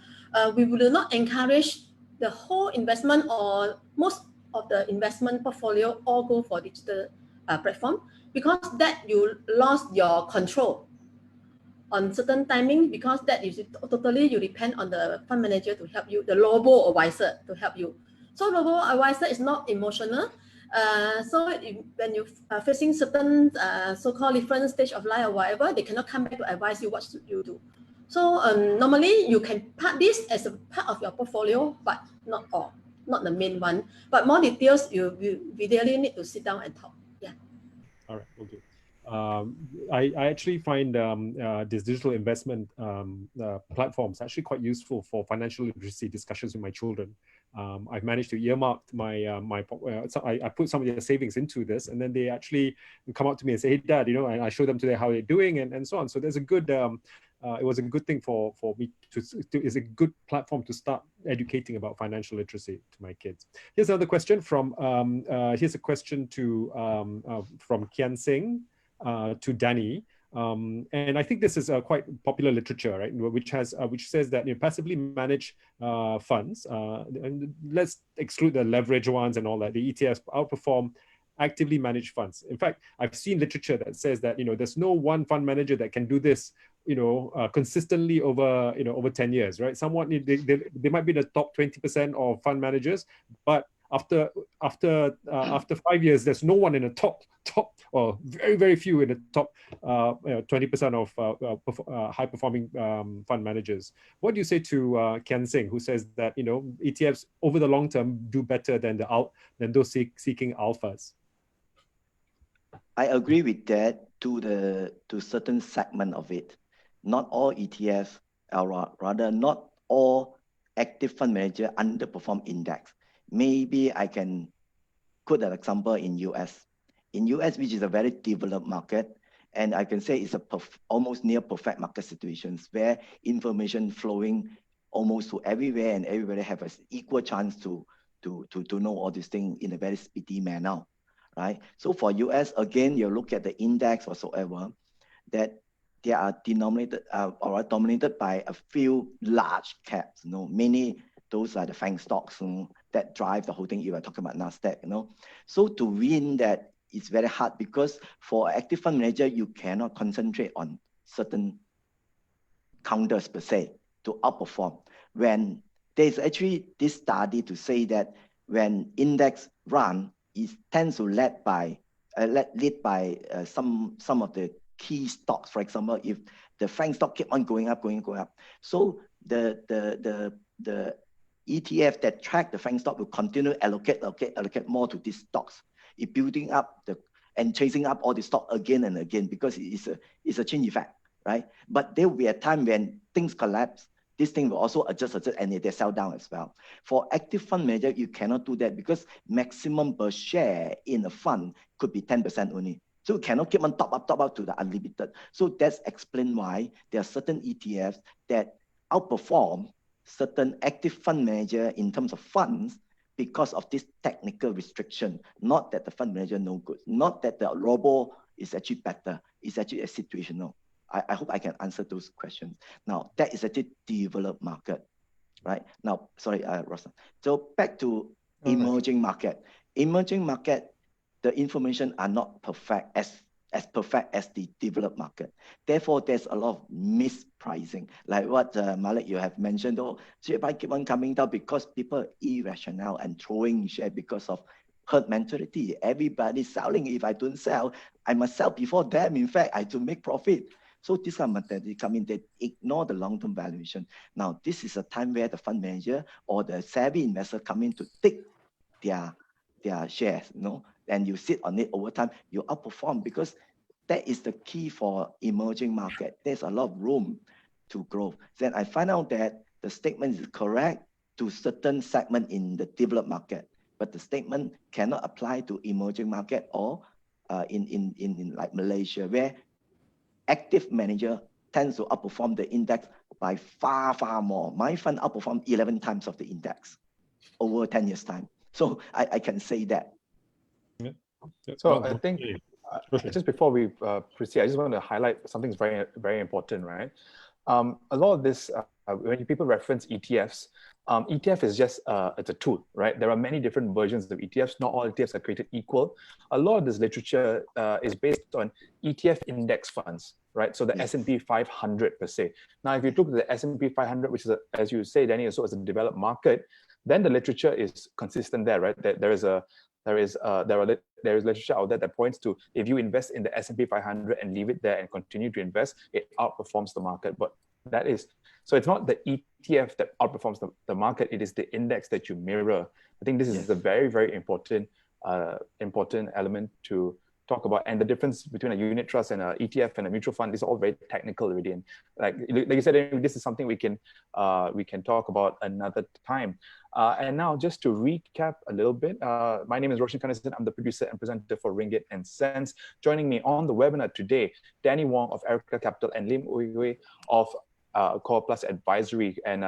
we will not encourage the whole investment or most of the investment portfolio all go for digital platform, because that you lost your control on certain timing, because that is totally you depend on the fund manager to help you, the robo advisor to help you. So robo advisor is not emotional. So when you are facing certain so-called different stage of life or whatever, they cannot come back to advise you what should you do. So normally you can part this as a part of your portfolio, but not all, not the main one. But more details, we really need to sit down and talk. Yeah. All right, we'll do. I actually find this digital investment platforms actually quite useful for financial literacy discussions with my children. I've managed to earmark so I put some of their savings into this, and then they actually come up to me and say, "Hey, Dad, and I show them today how they're doing and so on." So there's a good. It was a good thing for me to is a good platform to start educating about financial literacy to my kids. Here's another question from here's a question to from Kian Singh to Danny. And I think this is quite popular literature, right? Which says that passively managed funds, and let's exclude the leverage ones and all that, the ETFs outperform actively managed funds. In fact, I've seen literature that says that there's no one fund manager that can do this consistently over over 10 years, right? Someone they might be the top 20% of fund managers, but after 5 years, there's no one in the top or very, very few in the top 20% of high performing fund managers. What do you say to Ken Singh, who says that ETFs over the long term do better than those seeking alphas? I agree with that to certain segment of it. Not all ETFs, or rather not all active fund manager underperform index. Maybe I can quote an example in US. In US, which is a very developed market, and I can say it's almost near perfect market situations where information flowing almost to everywhere, and everybody have an equal chance to know all these things in a very speedy manner, right? So for US, again, you look at the index whatsoever, that they are denominated or dominated by a few large caps. Many those are the FANG stocks that drive the whole thing. You are talking about NASDAQ. So to win that, it's very hard, because for active fund manager, you cannot concentrate on certain counters per se to outperform. When there's actually this study to say that when index run, it tends to lead by some of the key stocks. For example, if the FANG stock keep on going up, so the ETF that track the FANG stock will continue to allocate more to these stocks. It building up and chasing up all the stock again and again, because it's a chain effect, right? But there will be a time when things collapse, this thing will also adjust, and they sell down as well. For active fund manager, you cannot do that, because maximum per share in a fund could be 10% only. So you cannot keep on top up to the unlimited. So that's explained why there are certain ETFs that outperform certain active fund manager in terms of funds, because of this technical restriction. Not that the fund manager no good, not that the robo is actually better. It's actually a situational. I hope I can answer those questions. Now, that is a developed market, right? Now, sorry, Roshan. So back to emerging market. Emerging market, the information are not perfect as perfect as the developed market. Therefore, there's a lot of mispricing. Like what Malek, you have mentioned, share price keep on coming down because people are irrational and throwing share because of herd mentality. Everybody's selling. If I don't sell, I must sell before them. In fact, I do make profit. So this kind of mentality come in, they ignore the long-term valuation. Now, this is a time where the fund manager or the savvy investor come in to take their shares, and you sit on it over time, you outperform, because that is the key for emerging market. There's a lot of room to grow. Then I find out that the statement is correct to certain segment in the developed market, but the statement cannot apply to emerging market or in like Malaysia, where active manager tends to outperform the index by far, far more. My fund outperformed 11 times of the index over 10 years time. So I can say that. Yeah. So I think just before we proceed, I just want to highlight something very, very important, right? A lot of this, when people reference ETFs, ETF is just it's a tool, right? There are many different versions of ETFs. Not all ETFs are created equal. A lot of this literature is based on ETF index funds, right? So the S&P 500 per se. Now, if you look at the S&P 500, which is, as you say, Danny, so as a developed market, then the literature is consistent there, right? There is literature out there that points to if you invest in the S&P 500 and leave it there and continue to invest, it outperforms the market. But that is, so it's not the ETF that outperforms the market, it is the index that you mirror. I think this is a very, very important element to talk about. And the difference between a unit trust and an ETF and a mutual fund is all very technical already. And like you said, this is something we can talk about another time. And now, just to recap a little bit, my name is Roshan Kanesan. I'm the producer and presenter for Ringgit and Sense. Joining me on the webinar today, Danny Wong of Areca Capital and Lim Hooi of Coreplus Advisory, and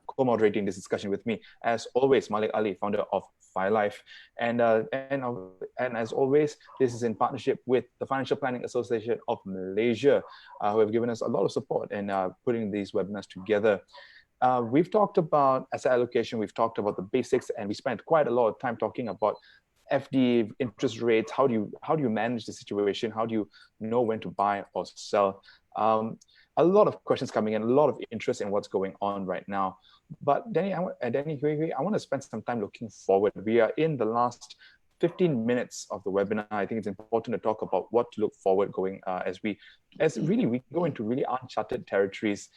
co-moderating this discussion with me, as always, Malek Ali, founder of filife. And as always, this is in partnership with the Financial Planning Association of Malaysia, who have given us a lot of support in putting these webinars together. We've talked about asset allocation, we've talked about the basics, and we spent quite a lot of time talking about FD, interest rates. How do you manage the situation? How do you know when to buy or sell? A lot of questions coming in, a lot of interest in what's going on right now. But Danny, I want to spend some time looking forward. We are in the last 15 minutes of the webinar. I think it's important to talk about what to look forward going as we go into really uncharted territories.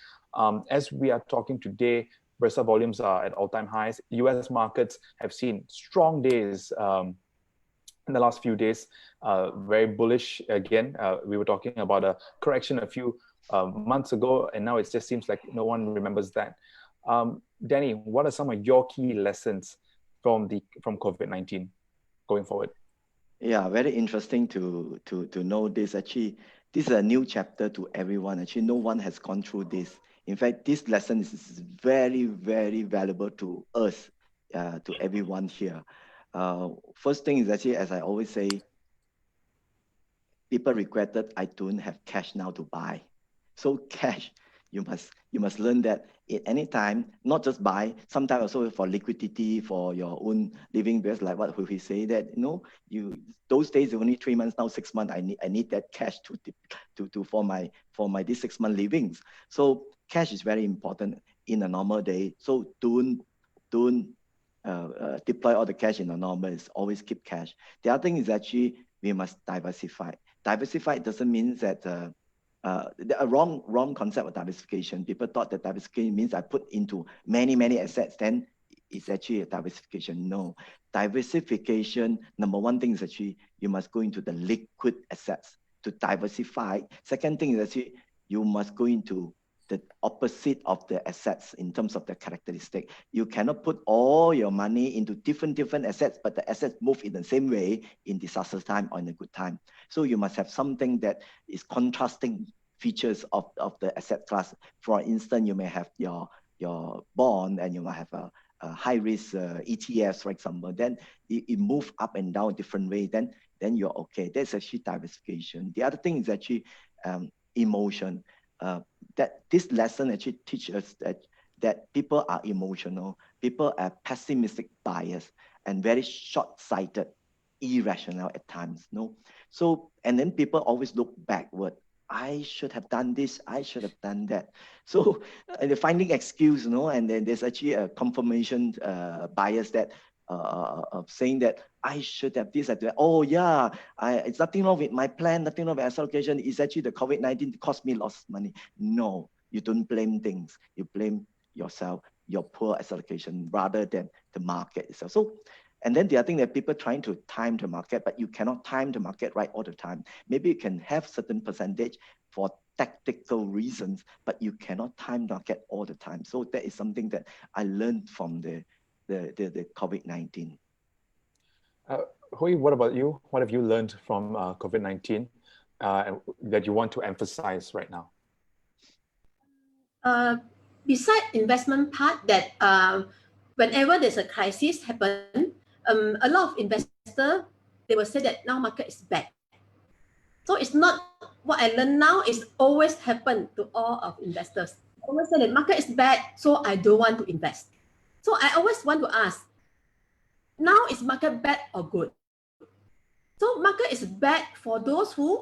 As we are talking today, Bursa volumes are at all-time highs. US markets have seen strong days in the last few days, very bullish again. We were talking about a correction a few months ago, and now it just seems like no one remembers that. Danny, what are some of your key lessons from COVID-19 going forward? Yeah, very interesting to know this. Actually, this is a new chapter to everyone. Actually, no one has gone through this. In fact, this lesson is very, very valuable to us, to everyone here. First thing is actually, as I always say, people regretted I don't have cash now to buy. So cash, you must learn that at any time, not just buy, sometimes also for liquidity, for your own living bills, like what Hooi say that, those days only 3 months, now 6 months, I need that cash for my this 6 month livings. So cash is very important in a normal day. So don't deploy all the cash in a normal, always keep cash. The other thing is actually we must diversify. Diversify doesn't mean that a wrong concept of diversification. People thought that diversification means I put into many assets, then it's actually a diversification. No, diversification, number one thing is actually you must go into the liquid assets to diversify. Second thing is actually you must go into the opposite of the assets in terms of the characteristic. You cannot put all your money into different assets, but the assets move in the same way in disaster time or in a good time. So you must have something that is contrasting features of the asset class. For instance, you may have your bond and you might have a high risk ETFs, for example. Then it move up and down different way. Then you're okay. That's actually diversification. The other thing is actually emotion. That this lesson actually teaches us that people are emotional, people are pessimistic bias, and very short-sighted, irrational at times. So, and then people always look backward. I should have done this, I should have done that. So they're finding excuse, and then there's actually a confirmation bias that of saying that I should have this, that. Oh yeah, it's nothing wrong with my plan, nothing wrong with asset allocation. It's actually the COVID-19 cost me lots of money. No, you don't blame things. You blame yourself, your poor asset allocation, rather than the market itself. So, and then the other thing that people trying to time the market, but you cannot time the market right all the time. Maybe you can have certain percentage for tactical reasons, but you cannot time the market all the time. So that is something that I learned from the COVID-19. Hooi, what about you? What have you learned from COVID-19 that you want to emphasize right now? Beside investment part, that whenever there's a crisis happen, a lot of investors, they will say that now market is bad. So it's not what I learned now, is always happen to all of investors. Always say that market is bad, so I don't want to invest. So I always want to ask, now is market bad or good? So market is bad for those who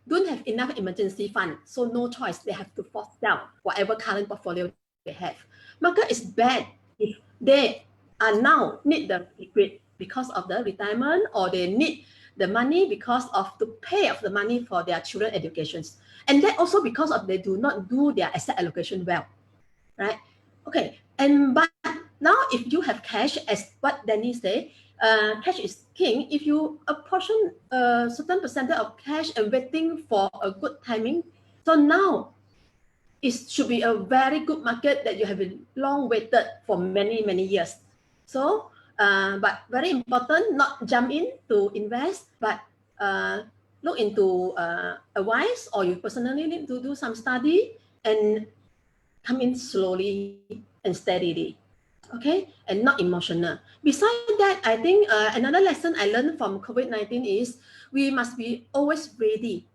don't have enough emergency fund, so no choice, they have to force sell whatever current portfolio they have. Market is bad if they are now need the liquid because of the retirement, or they need the money because of to pay of the money for their children educations, and that also because of they do not do their asset allocation well, right? Okay, and but now if you have cash, as what Danny say, cash is king. If you apportion a certain percentage of cash and waiting for a good timing, so now it should be a very good market that you have been long waited for many years. So but very important, not jump in to invest, but look into advice, or you personally need to do some study and come in slowly and steadily. Okay, and not emotional. Besides that, I think another lesson I learned from COVID-19 is we must be always ready.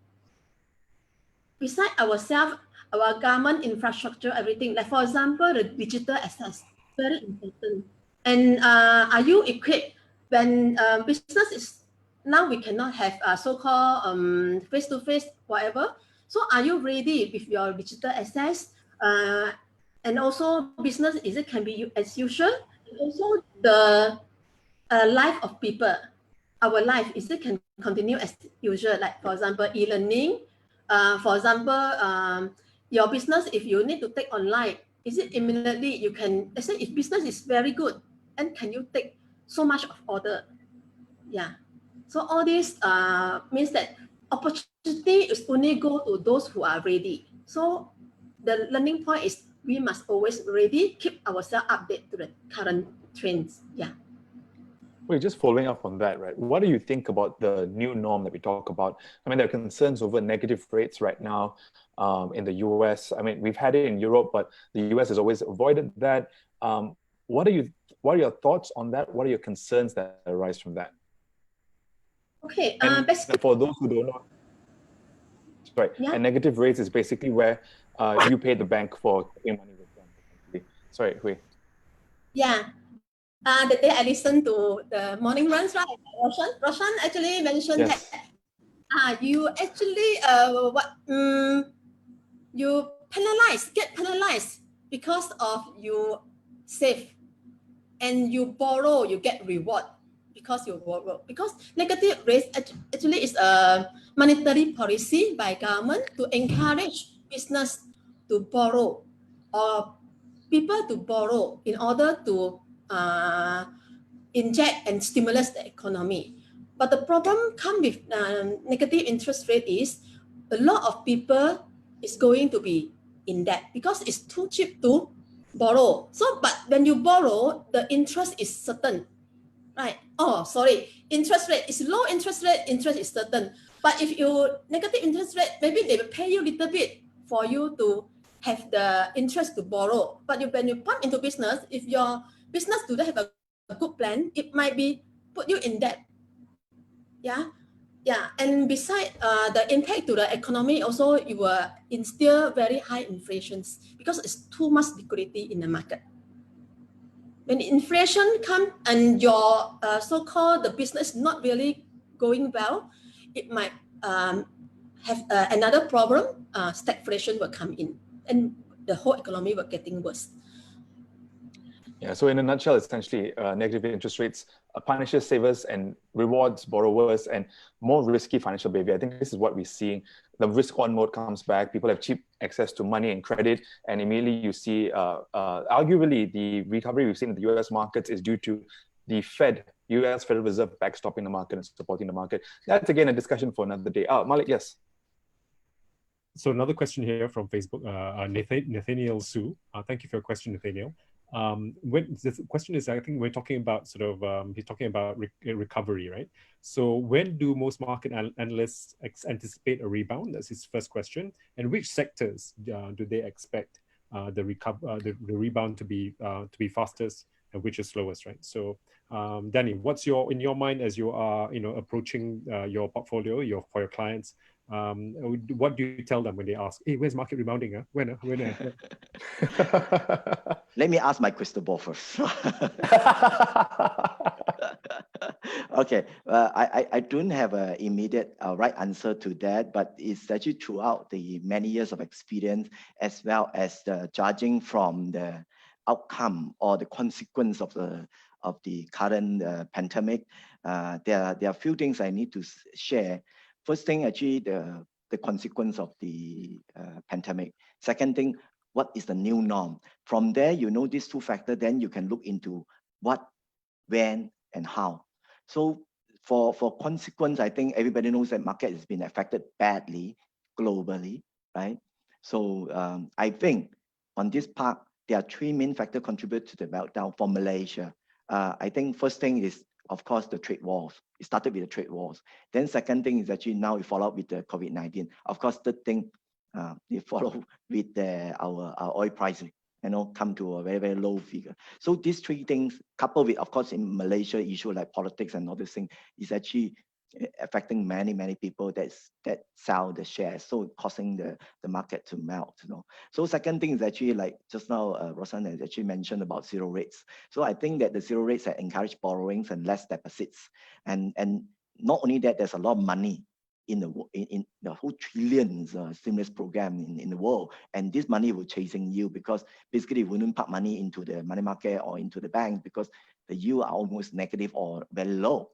Besides ourselves, our government infrastructure, everything, like for example, the digital access, very important. And are you equipped when business is, now we cannot have so-called face-to-face, whatever. So are you ready with your digital access? And also business, is it can be as usual? And also the life of people, our life, is it can continue as usual? Like for example, e-learning. For example, your business, if you need to take online, is it immediately you can, let's say if business is very good, and can you take so much of order? Yeah. So all this means that opportunity is only go to those who are ready. So the learning point is we must always ready, keep ourselves updated to the current trends. Yeah. Wait, just following up on that, right? What do you think about the new norm that we talk about? I mean, there are concerns over negative rates right now in the US. I mean, we've had it in Europe, but the US has always avoided that. What are your thoughts on that? What are your concerns that arise from that? Okay, and for those who don't know, sorry, yeah. And negative rates is basically where you pay the bank for taking money with them. Sorry, Hooi. Yeah. The day I listened to the morning runs, right? Roshan actually mentioned Yes. that you actually you get penalized because of you save, and you borrow, you get reward because you borrow. Because negative rates actually is a monetary policy by government to encourage business to borrow, or people to borrow in order to inject and stimulate the economy. But the problem come with negative interest rate is a lot of people is going to be in debt because it's too cheap to borrow. So, but when you borrow, the interest is certain, right? Oh, sorry, interest rate is low, interest is certain. But if you negative interest rate, maybe they will pay you a little bit for you to have the interest to borrow. But when you pump into business, if your business do not have a good plan, it might be put you in debt. Yeah. And beside the impact to the economy, also you will instill very high inflations because it's too much liquidity in the market. When inflation comes and your so-called the business not really going well, it might have another problem. Stagflation will come in, and the whole economy will getting worse. Yeah, so in a nutshell, essentially, negative interest rates punishes savers and rewards borrowers, and more risky financial behavior. I think this is what we're seeing. The risk-on mode comes back. People have cheap access to money and credit, and immediately you see, arguably, the recovery we've seen in the US markets is due to the US Federal Reserve backstopping the market and supporting the market. That's, again, a discussion for another day. Malek, yes? So another question here from Facebook, Nathaniel Su. Thank you for your question, Nathaniel. When the question is, I think we're talking about sort of, he's talking about recovery, right? So when do most market analysts anticipate a rebound? That's his first question. And which sectors do they expect the rebound to be fastest, and which is slowest, right? So Danny, what's in your mind as you are approaching your portfolio for your clients? What do you tell them when they ask, "Hey, where's market rebounding? Huh? When? Let me ask my crystal ball first. Okay, I don't have an immediate right answer to that, but it's actually throughout the many years of experience, as well as the judging from the outcome or the consequence of the current pandemic. There are a few things I need to share. First thing, actually, the consequence of the pandemic. Second thing, what is the new norm? From there, you know these two factors, then you can look into what, when, and how. So for consequence, I think everybody knows that market has been affected badly globally, right? So I think on this part, there are three main factors contribute to the meltdown for Malaysia. I think first thing is, of course, the trade wars. It started with the trade wars. Then second thing is actually now we follow up with the COVID-19. Of course, third thing, they follow with our oil pricing, come to a very, very low figure. So these three things, coupled with, of course, in Malaysia, issue like politics and all this thing, is actually affecting many, many people that sell the shares, so causing the market to melt. So second thing is actually, like just now, Roshan has actually mentioned about zero rates. So I think that the zero rates have encouraged borrowings and less deposits, and not only that, there's a lot of money in the whole trillions stimulus program in the world, and this money will chasing you, because basically we wouldn't put money into the money market or into the bank because the yield are almost negative or very low,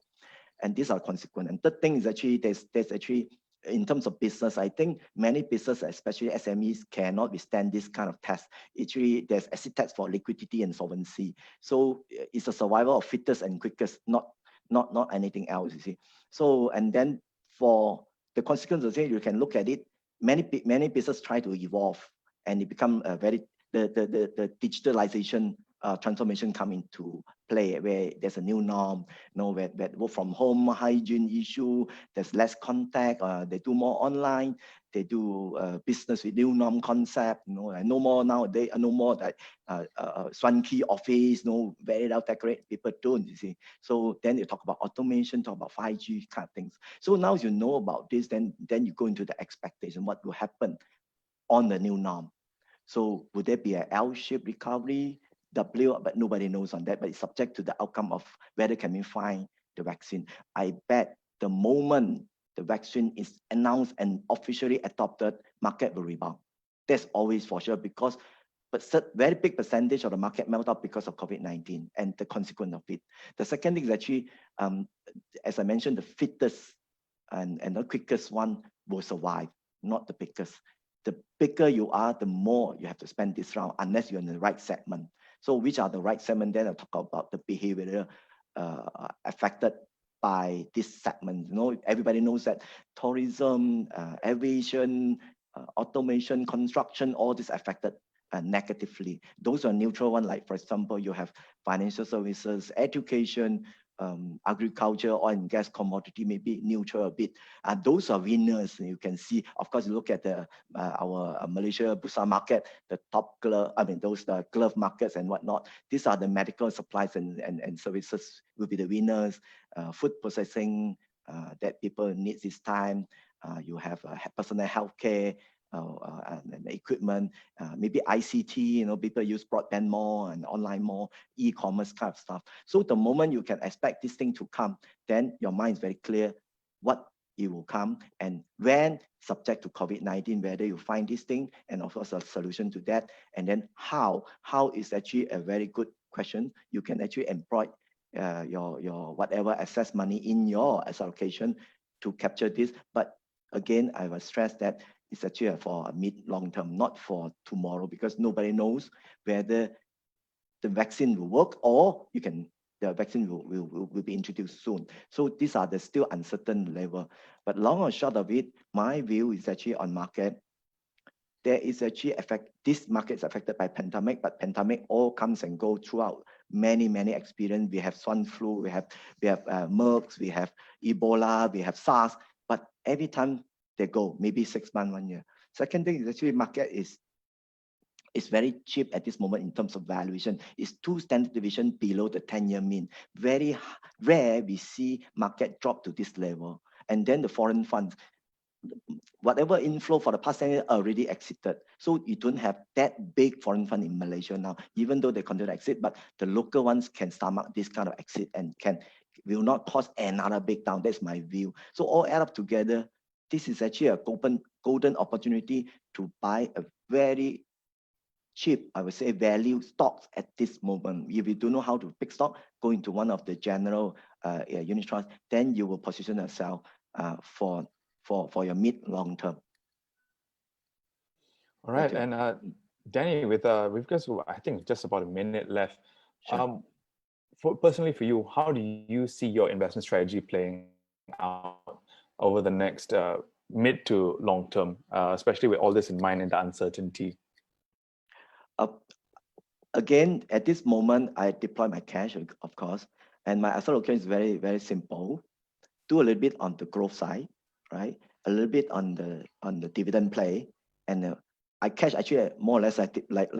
and these are consequent. And third thing is actually there's actually, in terms of business, I think many businesses, especially SMEs, cannot withstand this kind of test. Actually, there's asset test for liquidity and solvency, so it's a survival of fittest and quickest, not anything else, you see. So, and then for the consequences, you can look at it. Many businesses try to evolve, and it become a very the digitalization transformation come into play, where there's a new norm. Where work from home, hygiene issue, there's less contact. They do more online. They do business with new norm concept. And no more nowadays. No more that swanky office. Very well decorated. People don't. You see. So then you talk about automation, talk about 5G kind of things. So now you know about this, then you go into the expectation. What will happen on the new norm? So would there be an L-shaped recovery? But nobody knows on that, but it's subject to the outcome of whether can we find the vaccine. I bet the moment the vaccine is announced and officially adopted, market will rebound. That's always for sure, because very big percentage of the market melt up because of COVID-19 and the consequence of it. The second thing is actually, as I mentioned, the fittest and the quickest one will survive, not the biggest. The bigger you are, the more you have to spend this round, unless you're in the right segment. So which are the right segment? Then I'll talk about the behavior affected by this segment. Everybody knows that tourism, aviation, automation, construction, all this affected negatively. Those are neutral ones, like for example, you have financial services, education, agriculture, oil and gas, commodity, maybe neutral a bit. Those are winners. You can see, of course, you look at our Malaysia Bursa market, the top glove, those glove markets and whatnot. These are the medical supplies and services will be the winners. Food processing that people need this time. You have personal healthcare, and equipment, maybe ICT, people use broadband more and online more, e-commerce kind of stuff. So the moment you can expect this thing to come, then your mind is very clear what it will come and when, subject to COVID-19, whether you find this thing and of course a solution to that. And then how is actually a very good question. You can actually employ your whatever excess money in your asset allocation to capture this. But again, I will stress that it's actually for a mid-long term, not for tomorrow, because nobody knows whether the vaccine will work or the vaccine will be introduced soon. So these are the still uncertain level. But long or short of it, my view is actually on market. there is actually this market is affected by pandemic, but pandemic all comes and go throughout many experience. We have swan flu, we have MERS, we have Ebola, we have SARS, but every time they go, maybe 6 months, 1 year. Second thing is actually market is very cheap at this moment in terms of valuation. It's 2 standard deviation below the 10-year mean. Very rare we see market drop to this level. And then the foreign funds, whatever inflow for the past 10 years already exited. So you don't have that big foreign fund in Malaysia now, even though they continue to exit, but the local ones can stomach this kind of exit and will not cause another big down. That's my view. So all add up together, this is actually a golden opportunity to buy a very cheap, I would say, value stocks at this moment. If you don't know how to pick stock, go into one of the general unit trusts, then you will position yourself for your mid long term. All right, and Danny, we've got, I think, just about a minute left. Sure. Personally for you, how do you see your investment strategy playing out over the next mid to long term, especially with all this in mind and the uncertainty? Again, at this moment, I deploy my cash, of course, and my asset allocation is very simple. Do a little bit on the growth side, right? A little bit on the dividend play, and I cash actually more or less like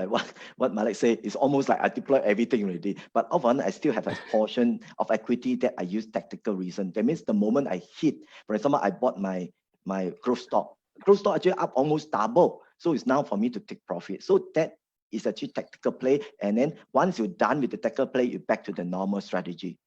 what Malek said. It's almost like I deploy everything already. But often I still have a portion of equity that I use tactical reason. That means the moment I hit, for example, I bought my growth stock. Growth stock actually up almost double. So it's now for me to take profit. So that is actually tactical play. And then once you're done with the tactical play, you're back to the normal strategy.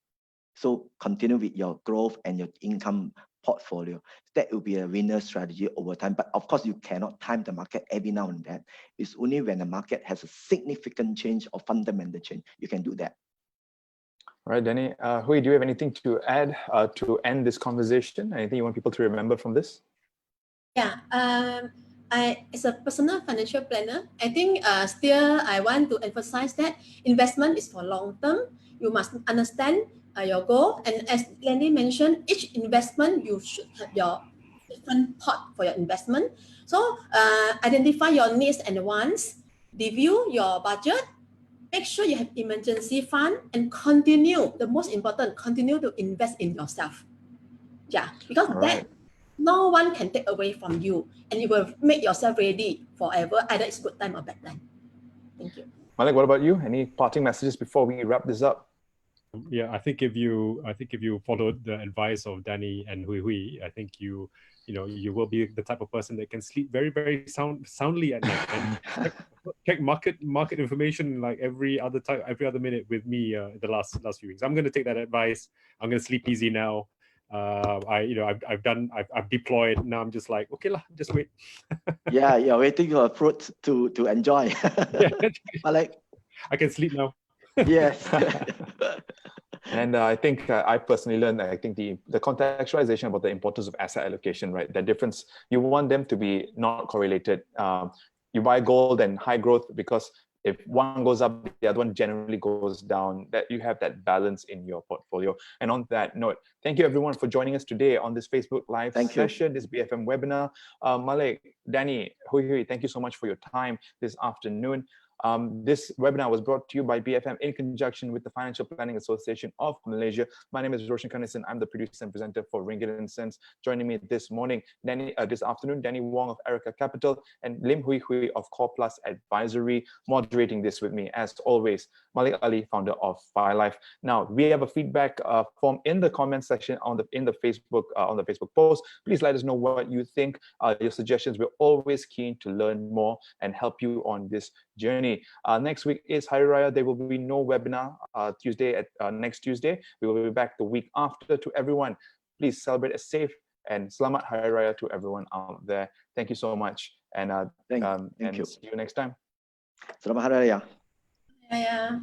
So continue with your growth and your income portfolio. That will be a winner strategy over time. But of course, you cannot time the market every now and then. It's only when the market has a significant change or fundamental change, you can do that. All right, Danny. Hooi, do you have anything to add to end this conversation? Anything you want people to remember from this? Yeah, as a personal financial planner, I think still I want to emphasize that investment is for long term. You must understand your goal, and as Danny mentioned, each investment you should have your different pot for your investment. So identify your needs and wants, review your budget, make sure you have emergency fund, and continue. The most important, continue to invest in yourself. Yeah, because that no one can take away from you, and you will make yourself ready forever. Either it's good time or bad time. Thank you. Malek, what about you? Any parting messages before we wrap this up? Yeah, I think if you followed the advice of Danny and Hooi, I think you will be the type of person that can sleep very soundly at night and check market information like every other minute with me the last few weeks. I'm going to take that advice. I'm going to sleep easy now. I've deployed. Now I'm just like, okay lah, just wait. Yeah, you're waiting for a fruit to enjoy. Yeah. Malek, I can sleep now. Yes. And I think I personally learned that I think the contextualization about the importance of asset allocation, right? The difference, you want them to be not correlated. You buy gold and high growth because if one goes up, the other one generally goes down, that you have that balance in your portfolio. And on that note, thank you everyone for joining us today on this Facebook Live session, this BFM webinar. Malek, Danny, Hooi, thank you so much for your time this afternoon. This webinar was brought to you by BFM in conjunction with the Financial Planning Association of Malaysia. My name is Roshan Kanesan. I'm the producer and presenter for Ringgit and Sense. Joining me this afternoon, Danny Wong of Areca Capital and Lim Hooi of Coreplus Advisory, moderating this with me as always, Malek Ali, founder of filife. Now we have a feedback form in the comment section on the Facebook post. Please let us know what you think. Your suggestions. We're always keen to learn more and help you on this journey. Next week is Hari Raya. There will be no webinar next Tuesday. We will be back the week after. To everyone, please celebrate a safe and Selamat Hari Raya to everyone out there. Thank you so much, and thank you. See you next time. Selamat Hari Raya. Yeah.